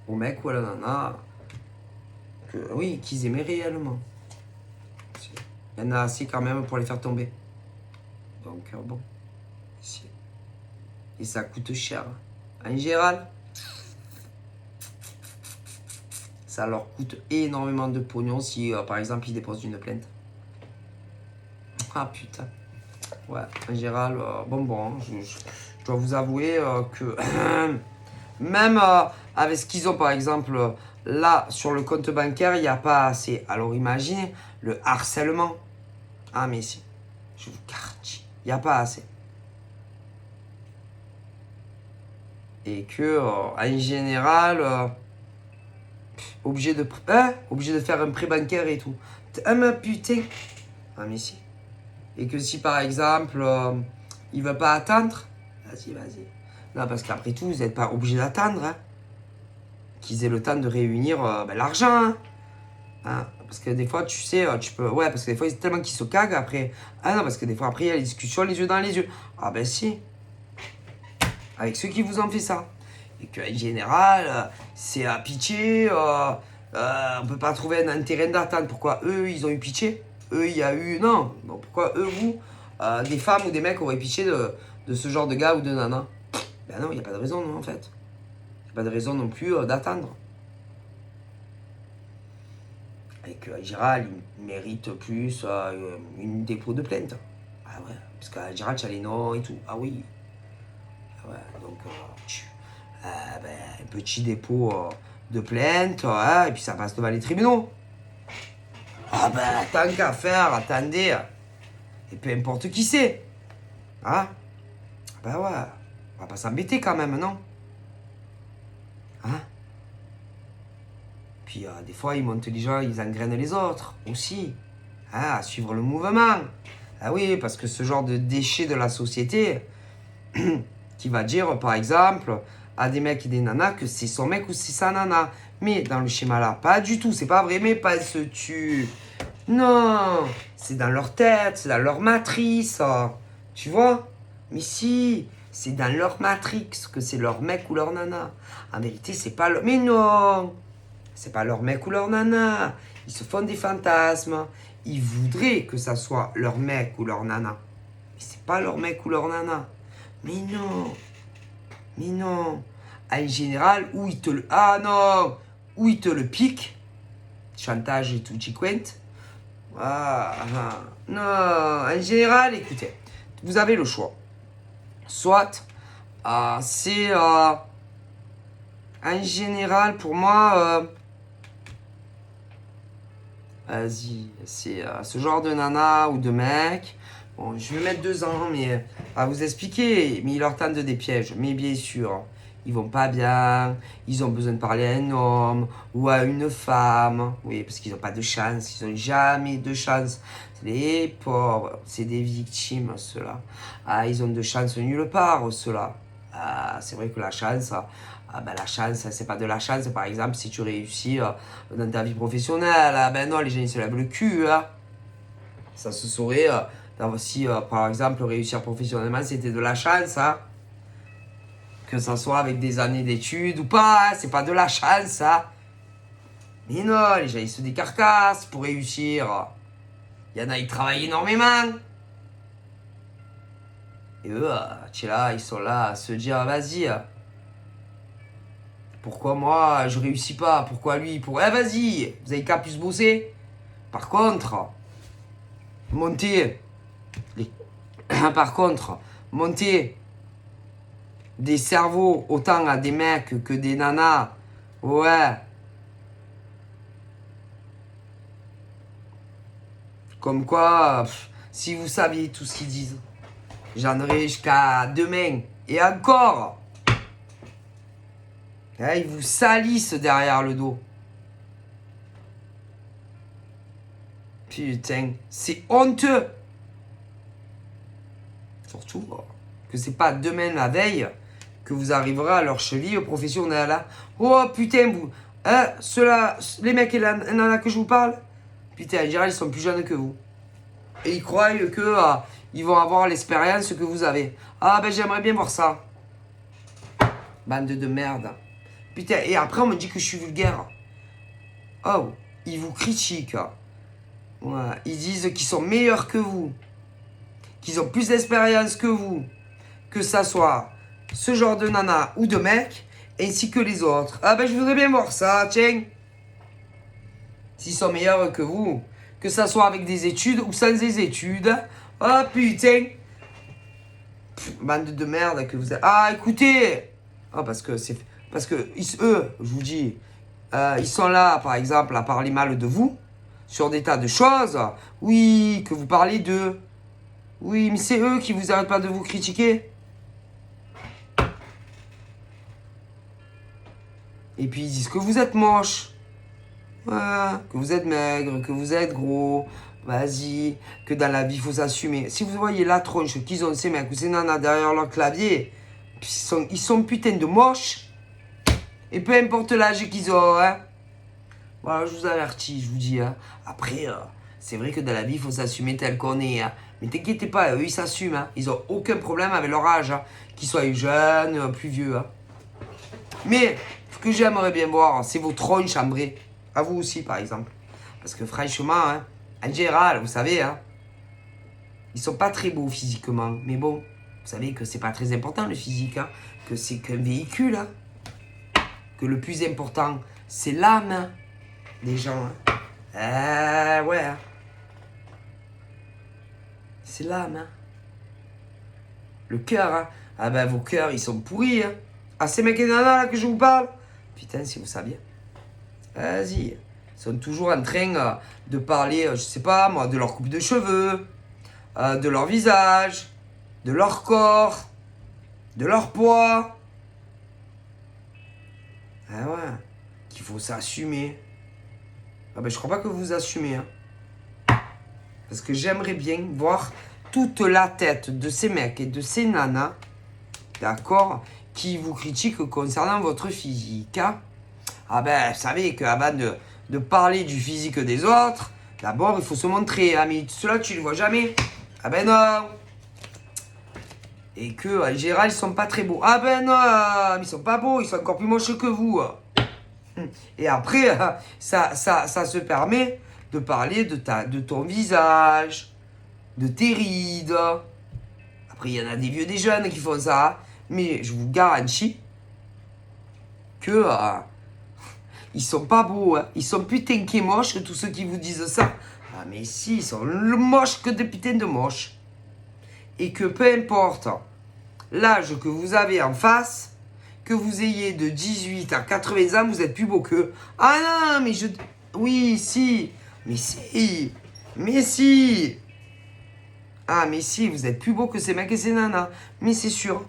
Au mec ou à la nana, oui, qu'ils aimaient réellement. Il y en a assez quand même pour les faire tomber. Donc, bon. Et ça coûte cher. En général, ça leur coûte énormément de pognon si, par exemple, ils déposent une plainte. Ah putain. Ouais, en général, bon, je dois vous avouer que même avec ce qu'ils ont, par exemple, là, sur le compte bancaire, il n'y a pas assez. Alors imaginez le harcèlement. Ah, mais si. Je vous garantis. Il n'y a pas assez. Et que, en général, obligé de faire un prêt bancaire et tout. Ah, mais putain. Ah, mais si. Et que si, par exemple, il ne veut pas attendre, vas-y. Non, parce qu'après tout, vous n'êtes pas obligé d'attendre. Hein. Qu'ils aient le temps de réunir l'argent. Hein. Hein. Parce que des fois, tu sais, tu peux... Ouais, parce que des fois, c'est tellement qu'ils se caguent après. Ah non, parce que des fois, après, il y a les discussions les yeux dans les yeux. Ah ben si. Avec ceux qui vous ont fait ça. Et qu'en général, c'est à pitié. On peut pas trouver un terrain d'attente. Pourquoi eux, ils ont eu pitié? Eux, il y a eu... Non. Donc, pourquoi eux, vous, des femmes ou des mecs auraient pitié de ce genre de gars ou de nana? Ben non, il n'y a pas de raison, non, en fait. Il n'y a pas de raison non plus d'attendre. Et qu'en général, il mérite plus une dépôt de plainte. Ah ouais, parce qu'en général, tu as les noms et tout. Ah oui. Ah ouais, donc, un petit dépôt de plainte, et puis ça passe devant les tribunaux. Ah ben, tant qu'à faire, attendez. Et peu importe qui c'est. Hein? Ben ouais, on va pas s'embêter quand même, non? Hein? Puis des fois, ils montent les gens, ils engrainent les autres aussi. Hein, à suivre le mouvement. Ah oui, parce que ce genre de déchet de la société, qui va dire, par exemple, à des mecs et des nanas que c'est son mec ou c'est sa nana. Mais dans le schéma là, pas du tout, c'est pas vrai, mais pas se tue. Non, c'est dans leur tête, c'est dans leur matrice. Tu vois? Mais si, c'est dans leur matrix que c'est leur mec ou leur nana. En vérité, c'est pas leur... Mais non, c'est pas leur mec ou leur nana. Ils se font des fantasmes. Ils voudraient que ça soit leur mec ou leur nana. Mais c'est pas leur mec ou leur nana. Mais non. Mais non. En général, où ils te le... Ah non. Où ils te le piquent. Chantage et tout, tu quentes. Non. En général, écoutez. Vous avez le choix. Soit, c'est... en général, pour moi... vas-y, c'est ce genre de nana ou de mec. Bon, je vais mettre 2 ans, mais à vous expliquer. Mais ils leur tendent des pièges. Mais bien sûr, ils vont pas bien. Ils ont besoin de parler à un homme ou à une femme. Oui, parce qu'ils n'ont pas de chance. Ils n'ont jamais de chance. Les pauvres, c'est des victimes, ceux-là. Ah, ils ont de chance nulle part, ceux-là. Ah, c'est vrai que la chance... la chance, c'est pas de la chance, par exemple, si tu réussis dans ta vie professionnelle. Ben non, les gens, ils se lèvent le cul. Hein. Ça se saurait si, par exemple, réussir professionnellement, c'était de la chance. Hein. Que ça soit avec des années d'études ou pas, c'est pas de la chance. Hein. Mais non, les gens, ils se décarcassent pour réussir. Il y en a, ils travaillent énormément. Et eux, là, ils sont là à se dire, vas-y. Pourquoi moi, je réussis pas? Pourquoi lui? Vas-y, vous avez qu'à plus bosser. Par contre, monter des cerveaux autant à des mecs que des nanas. Ouais. Comme quoi, si vous saviez tout ce qu'ils disent, j'en aurais jusqu'à demain. Et encore. Ils vous salissent derrière le dos. Putain, c'est honteux. Surtout que c'est pas demain la veille que vous arriverez à leur cheville professionnelle. Hein. Oh putain, vous. Hein, ceux-là, les mecs et la nana que je vous parle, putain, en général, ils sont plus jeunes que vous. Et ils croient que ils vont avoir l'expérience que vous avez. Ah ben j'aimerais bien voir ça. Bande de merde. Putain, et après on me dit que je suis vulgaire. Oh, ils vous critiquent. Ouais, ils disent qu'ils sont meilleurs que vous. Qu'ils ont plus d'expérience que vous. Que ça soit ce genre de nana ou de mec, ainsi que les autres. Ah ben je voudrais bien voir ça, tiens. S'ils sont meilleurs que vous. Que ça soit avec des études ou sans des études. Oh putain. Bande de merde que vous êtes. Ah écoutez. Ah parce que c'est... Parce que eux, je vous dis, ils sont là, par exemple, à parler mal de vous, sur des tas de choses. Oui, que vous parlez d'eux. Oui, mais c'est eux qui vous arrêtent pas de vous critiquer. Et puis ils disent que vous êtes moche. Voilà, que vous êtes maigre, que vous êtes gros. Vas-y, que dans la vie, il faut s'assumer. Si vous voyez la tronche qu'ils ont ces mecs ou ces nanas derrière leur clavier, ils sont putain de moches. Et peu importe l'âge qu'ils ont, hein. Voilà, je vous avertis, je vous dis. Hein. Après, c'est vrai que dans la vie, il faut s'assumer tel qu'on est. Hein. Mais t'inquiétez pas, eux, ils s'assument. Hein. Ils ont aucun problème avec leur âge. Hein. Qu'ils soient jeunes, plus vieux. Hein. Mais, ce que j'aimerais bien voir, c'est vos tronches en vrai. À vous aussi, par exemple. Parce que franchement, hein, en général, vous savez, hein, ils sont pas très beaux physiquement. Mais bon, vous savez que c'est pas très important le physique. Hein, que c'est qu'un véhicule. Hein, que le plus important, c'est l'âme hein, des gens. Hein. Ouais. Hein. C'est l'âme. Hein. Le cœur. Hein. Ah ben vos cœurs, ils sont pourris. Hein. Ah, ces mecs et nanas là que je vous parle. Putain, si vous saviez. Vas-y. Ils sont toujours en train de parler, je sais pas moi, de leur coupe de cheveux, de leur visage, de leur corps, de leur poids. Ah ouais, qu'il faut s'assumer. Ah ben je crois pas que vous assumez. Hein. Parce que j'aimerais bien voir toute la tête de ces mecs et de ces nanas, d'accord, qui vous critiquent concernant votre physique. Hein. Ah ben, vous savez qu'avant de parler du physique des autres, d'abord il faut se montrer. Hein, mais ceux-là, tu ne les vois jamais. Ah ben non. Et que en général, ils sont pas très beaux. Ah ben non, ils sont pas beaux, ils sont encore plus moches que vous. Et après, ça se permet de parler de ton visage, de tes rides. Après, il y en a des vieux, des jeunes qui font ça. Mais je vous garantis que ils sont pas beaux. Hein. Ils sont putain qui moches, tous ceux qui vous disent ça. Ah mais si, ils sont moches que des putains de moches. Et que peu importe l'âge que vous avez en face, que vous ayez de 18 à 80 ans, vous êtes plus beau qu'eux. Ah non, mais je... Oui, si. Mais si. Mais si. Ah, mais si, vous êtes plus beau que ces mecs et ces nanas. Mais c'est sûr.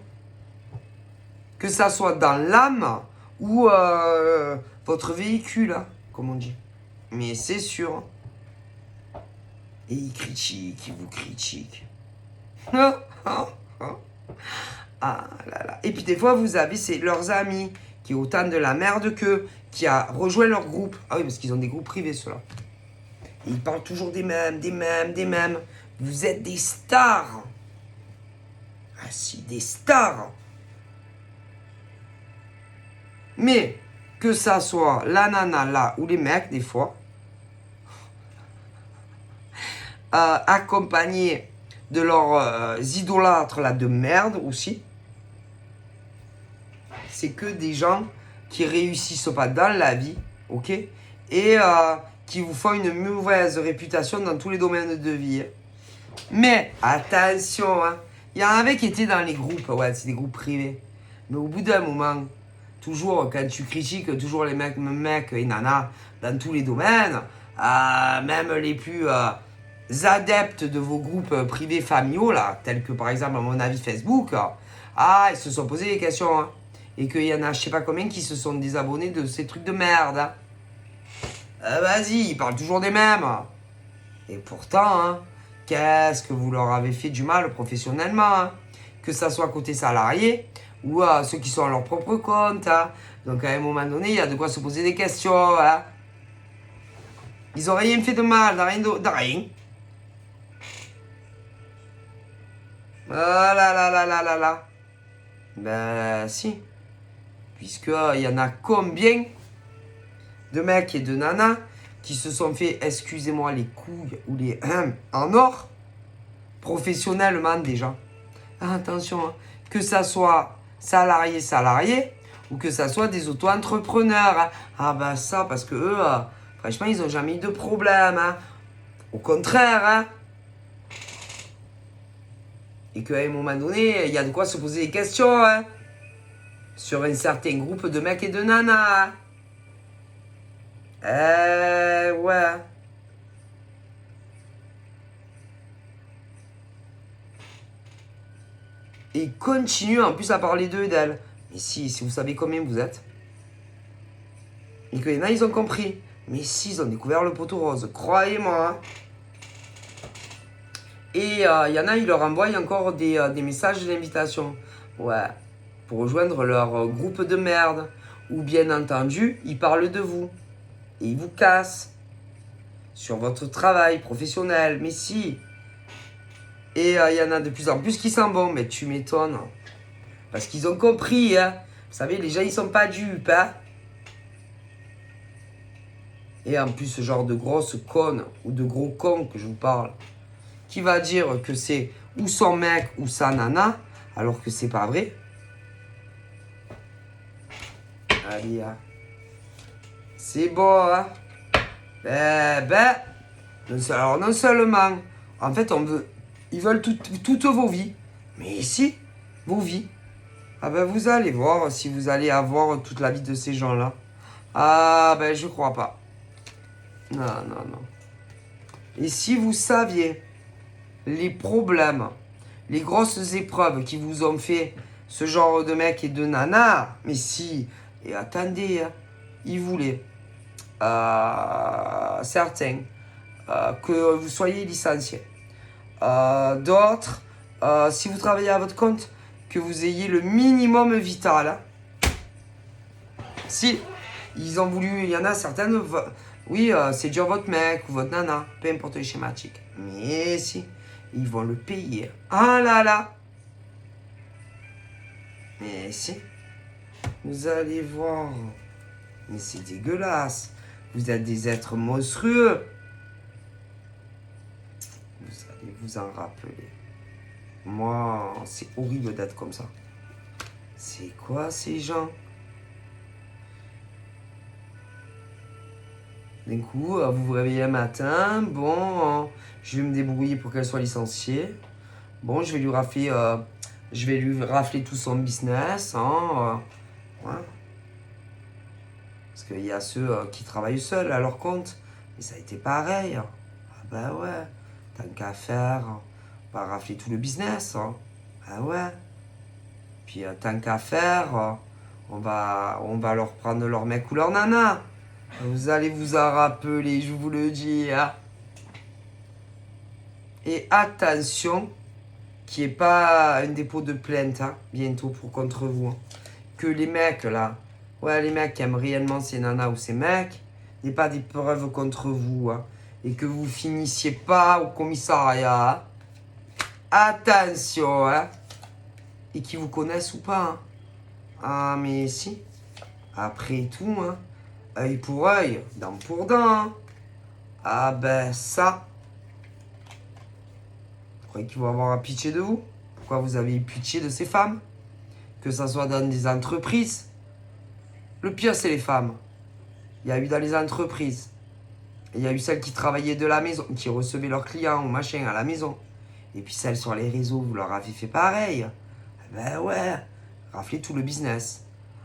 Que ça soit dans l'âme ou votre véhicule, hein, comme on dit. Mais c'est sûr. Et ils critiquent, ils vous critiquent. Ah là là. Et puis des fois, vous avez leurs amis qui ont autant de la merde qu'eux, qui a rejoint leur groupe. Ah oui, parce qu'ils ont des groupes privés, ceux-là. Et ils parlent toujours des mêmes, des mêmes, des mêmes. Vous êtes des stars. Ah si, des stars. Mais que ça soit la nana là ou les mecs, des fois, accompagnés de leurs idolâtres là de merde aussi, c'est que des gens qui réussissent pas dans la vie, ok, et qui vous font une mauvaise réputation dans tous les domaines de vie. Mais attention, hein, il y en avait qui étaient dans les groupes, ouais, c'est des groupes privés. Mais au bout d'un moment, toujours quand tu critiques toujours les mecs et nanas dans tous les domaines, même les plus adeptes de vos groupes privés familiaux, là, tels que par exemple à mon avis Facebook, ils se sont posé des questions. Hein. Et qu'il y en a je sais pas combien qui se sont désabonnés de ces trucs de merde. Hein. Vas-y, ils parlent toujours des mêmes. Et pourtant, hein, qu'est-ce que vous leur avez fait du mal professionnellement hein. Que ça soit côté salarié ou ceux qui sont à leur propre compte. Hein. Donc à un moment donné, il y a de quoi se poser des questions. Hein. Ils n'ont rien fait de mal, rien. Ah là là là là là là. Ben si. Puisque il y en a combien de mecs et de nanas qui se sont fait, excusez-moi, les couilles ou les en or, professionnellement déjà. Ah, attention, hein, que ça soit salarié, ou que ça soit des auto-entrepreneurs. Hein. Ah ben ça, parce que eux, franchement, ils n'ont jamais eu de problème. Hein. Au contraire, hein. Et qu'à un moment donné, il y a de quoi se poser des questions. Hein. Sur un certain groupe de mecs et de nanas. Ouais. Et ils continuent en plus à parler d'eux et d'elle. Mais si vous savez combien vous êtes. Et qu'il y en a, ils ont compris. Mais si, ils ont découvert le poteau rose. Croyez-moi. Hein. Et il y en a, ils leur envoient encore des messages d'invitation. Ouais. Pour rejoindre leur groupe de merde. Ou bien entendu, ils parlent de vous. Et ils vous cassent. Sur votre travail professionnel. Mais si. Et il y en a de plus en plus qui s'en vont. Mais tu m'étonnes. Parce qu'ils ont compris. Hein. Vous savez, les gens, ils sont pas dupes. Hein. Et en plus, ce genre de grosse conne ou de gros con que je vous parle, qui va dire que c'est ou son mec ou sa nana, alors que c'est pas vrai. Allez, hein. C'est bon, hein. Alors non seulement, en fait, ils veulent toutes vos vies, mais ici, vos vies. Ah ben, vous allez voir si vous allez avoir toute la vie de ces gens-là. Ah ben, je crois pas. Non. Et si vous saviez les problèmes, les grosses épreuves qui vous ont fait ce genre de mec et de nana, mais si, et attendez, hein, ils voulaient, certains, que vous soyez licencié. D'autres, si vous travaillez à votre compte, que vous ayez le minimum vital. Hein. Si, ils ont voulu, il y en a certaines, oui, c'est dur votre mec ou votre nana, peu importe les schématiques. Mais si, ils vont le payer. Ah là là. Mais si, vous allez voir. Mais c'est dégueulasse. Vous êtes des êtres monstrueux. Vous allez vous en rappeler. Moi, c'est horrible d'être comme ça. C'est quoi ces gens? D'un coup, vous vous réveillez un matin. Bon, je vais me débrouiller pour qu'elle soit licenciée. Bon, je vais lui rafler tout son business. Hein, ouais. Parce qu'il y a ceux qui travaillent seuls à leur compte. Mais ça a été pareil. Ah ben ouais. Tant qu'à faire, pas rafler tout le business. Hein. Ah ouais. Puis tant qu'à faire, on va leur prendre leur mec ou leur nana. Vous allez vous en rappeler, je vous le dis. Hein. Et attention, qu'il n'y ait pas un dépôt de plainte hein, bientôt contre vous. Hein. Que les mecs là, ouais, les mecs qui aiment réellement ces nanas ou ces mecs, n'aient pas des preuves contre vous. Hein, et que vous finissiez pas au commissariat. Hein. Attention, hein. Et qu'ils vous connaissent ou pas. Hein. Ah, mais si. Après tout, hein, œil pour œil, dent pour dent. Hein. Ah ben ça. Vous croyez qu'ils vont avoir pitié de vous? Pourquoi vous avez pitié de ces femmes? Que ça soit dans des entreprises. Le pire, c'est les femmes. Il y a eu dans les entreprises. Il y a eu celles qui travaillaient de la maison, qui recevaient leurs clients ou machin à la maison. Et puis celles sur les réseaux, vous leur avez fait pareil. Ben ouais, rafler tout le business.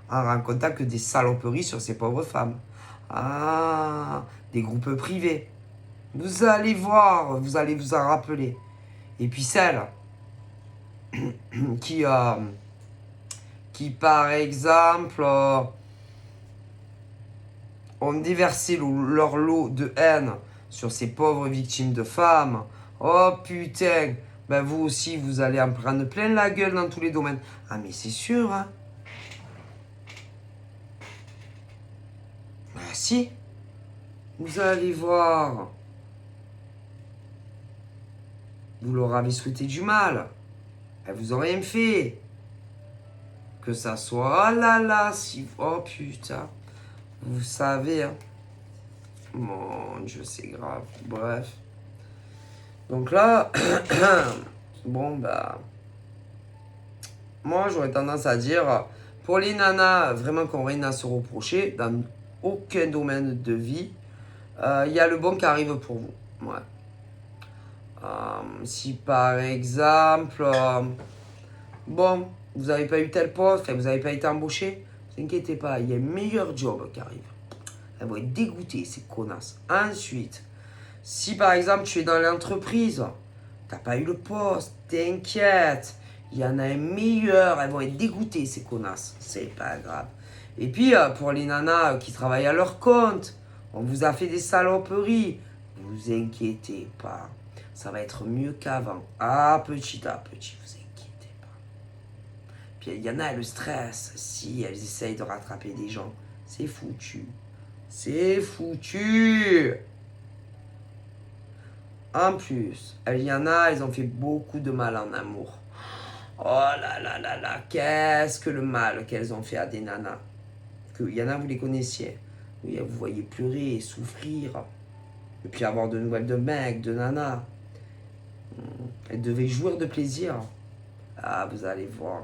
En racontant que des saloperies sur ces pauvres femmes. Ah, des groupes privés. Vous allez voir, vous allez vous en rappeler. Et puis celles qui par exemple, ont déversé leur lot de haine sur ces pauvres victimes de femmes. Oh putain, ben vous aussi, vous allez en prendre plein la gueule dans tous les domaines. Ah mais c'est sûr, hein. Ah si, vous allez voir. Vous leur avez souhaité du mal. Elles vous ont rien fait. Que ça soit, oh là là, si... Oh putain. Vous savez, hein. Mon Dieu, c'est grave. Bref. Donc là, bon, bah... Moi, j'aurais tendance à dire, pour les nanas, vraiment qu'on rien à se reprocher, dans aucun domaine de vie, il y a le bon qui arrive pour vous. Ouais. Si par exemple, bon, vous n'avez pas eu tel poste, vous n'avez pas été embauché, ne vous inquiétez pas, il y a un meilleur job qui arrive. Elles vont être dégoûtées, ces connasses. Ensuite, si par exemple tu es dans l'entreprise, tu n'as pas eu le poste, t'inquiète, Il y en a un meilleur. Elles vont être dégoûtées, ces connasses. C'est pas grave. Et puis, pour les nanas qui travaillent à leur compte, on vous a fait des saloperies. Vous inquiétez pas. Ça va être mieux qu'avant. À petit, vous inquiétez pas. Puis il y en a le stress. Si elles essayent de rattraper des gens, c'est foutu. C'est foutu. En plus, il y en a, elles ont fait beaucoup de mal en amour. Oh là là là là, qu'est-ce que le mal qu'elles ont fait à des nanas. Il y en a, vous les connaissiez. Oui, vous voyez pleurer, souffrir. Et puis avoir de nouvelles de mecs, de nanas. Elles devaient jouir de plaisir. Ah, vous allez voir.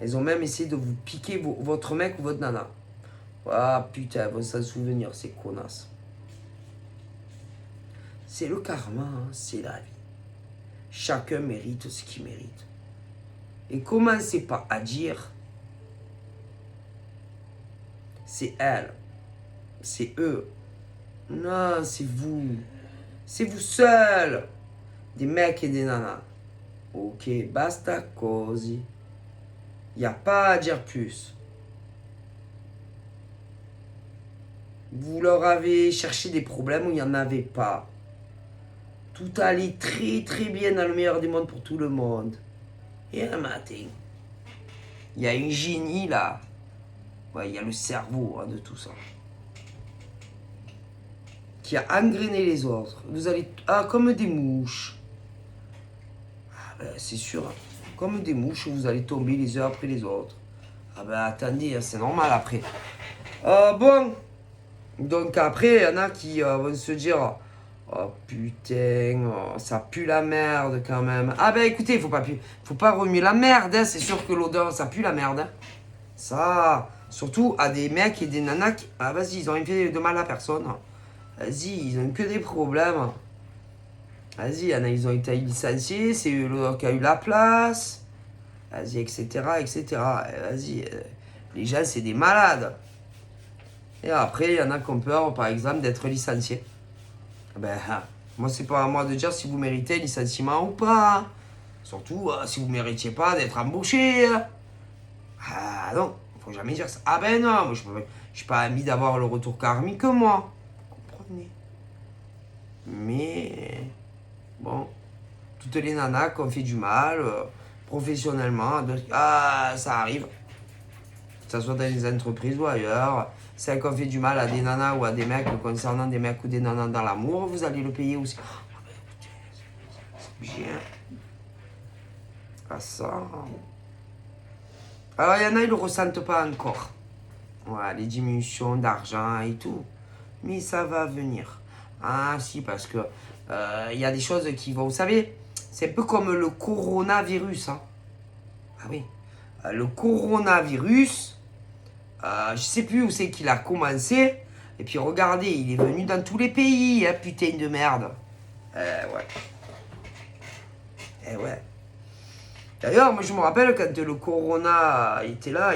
Elles ont même essayé de vous piquer votre mec ou votre nana. Ah putain, elles vont s'en souvenir, ces connasses. C'est le karma, hein, c'est la vie. Chacun mérite ce qu'il mérite. Et commencez pas à dire c'est elle, c'est eux. Non, c'est vous. C'est vous seul. Des mecs et des nanas. Ok, basta così. Il n'y a pas à dire plus. Vous leur avez cherché des problèmes où il n'y en avait pas. Tout allait très très bien dans le meilleur des mondes pour tout le monde. Et un matin, il y a un génie là. Ouais, il y a le cerveau hein, de tout ça. Qui a engrainé les autres. Vous allez... Ah, comme des mouches. Ah ben, c'est sûr. Hein. Comme des mouches, vous allez tomber les uns après les autres. Ah ben, attendez, c'est normal après. Bon. Donc après, il y en a qui vont se dire... Oh putain, oh, ça pue la merde quand même. Ah ben écoutez, faut pas remuer la merde, hein. C'est sûr que l'odeur, ça pue la merde. Hein. Ça, surtout à des mecs et des nanas qui... Ah vas-y, ils ont rien fait de mal à personne. Vas-y, ils ont que des problèmes. Vas-y, il y en a, ils ont été licenciés, c'est eux qui a eu la place. Vas-y, etc., etc. Vas-y, les gens, c'est des malades. Et après, il y en a qui ont peur, par exemple, d'être licenciés. Ben, moi, c'est pas à moi de dire si vous méritez licenciement ou pas. Surtout si vous ne méritiez pas d'être embauché. Ah non, faut jamais dire ça. Ah ben non, moi, je n'ai pas envie d'avoir le retour karmique, moi. Vous comprenez? Mais, bon, toutes les nanas qui ont fait du mal, professionnellement, ça arrive. Que ce soit dans les entreprises ou ailleurs. Celles qui ont fait du mal à des nanas ou à des mecs, concernant des mecs ou des nanas dans l'amour, vous allez le payer aussi. Ah ben écoutez, c'est bien. Ah ça. Alors il y en a, ils ne le ressentent pas encore. Ouais, les diminutions d'argent et tout. Mais ça va venir. Ah si, parce que y a des choses qui vont... Vous savez, c'est un peu comme le coronavirus. Hein. Ah oui. Le coronavirus... je sais plus où c'est qu'il a commencé. Et puis regardez, il est venu dans tous les pays, hein, putain de merde. Ouais. Ouais. D'ailleurs, moi je me rappelle quand le corona était là,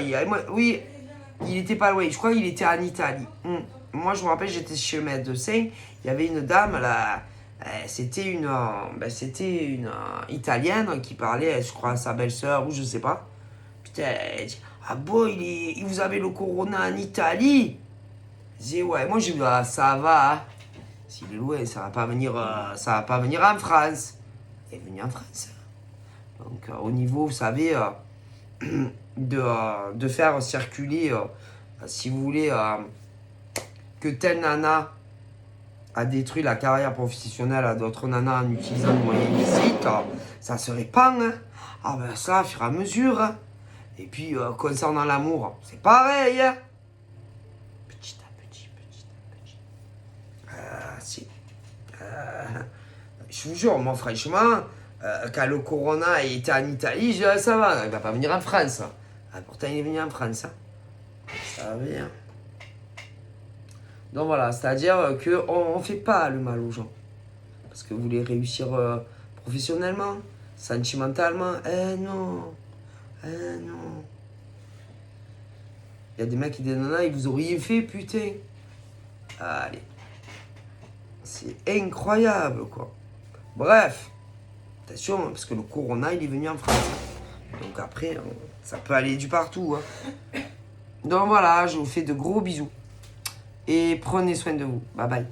oui, il était pas loin. Je crois qu'il était en Italie. Moi je me rappelle, j'étais chez le médecin. Il y avait une dame là. C'était une italienne qui parlait, je crois, à sa belle-sœur ou je sais pas. Putain, elle dit, ah bon, vous avez le corona en Italie? Je dis, ouais, moi je dis, ah, ça va. Hein. S'il est loin, ça va pas venir en France. Il est venu en France. Donc au niveau, vous savez, de faire circuler, si vous voulez, que telle nana a détruit la carrière professionnelle à d'autres nanas en utilisant des moyens illicites, ça se répand. Hein. Ah ben ça, au fur et à mesure. Hein. Et puis, concernant l'amour, c'est pareil. Hein. Petit à petit. Si. Je vous jure, moi, franchement, quand le corona était en Italie, je dis, ça va, il va pas venir en France. Ah, pourtant, il est venu en France. Hein. Ça vient. Donc voilà, c'est-à-dire qu'on ne fait pas le mal aux gens. Parce que vous voulez réussir professionnellement, sentimentalement. Non. Non. Il y a des mecs et des nanas, ils vous ont rien fait, putain. Allez. C'est incroyable, quoi. Bref. Attention, hein, parce que le corona, il est venu en France. Donc après, ça peut aller du partout. Hein. Donc voilà, je vous fais de gros bisous. Et prenez soin de vous. Bye bye.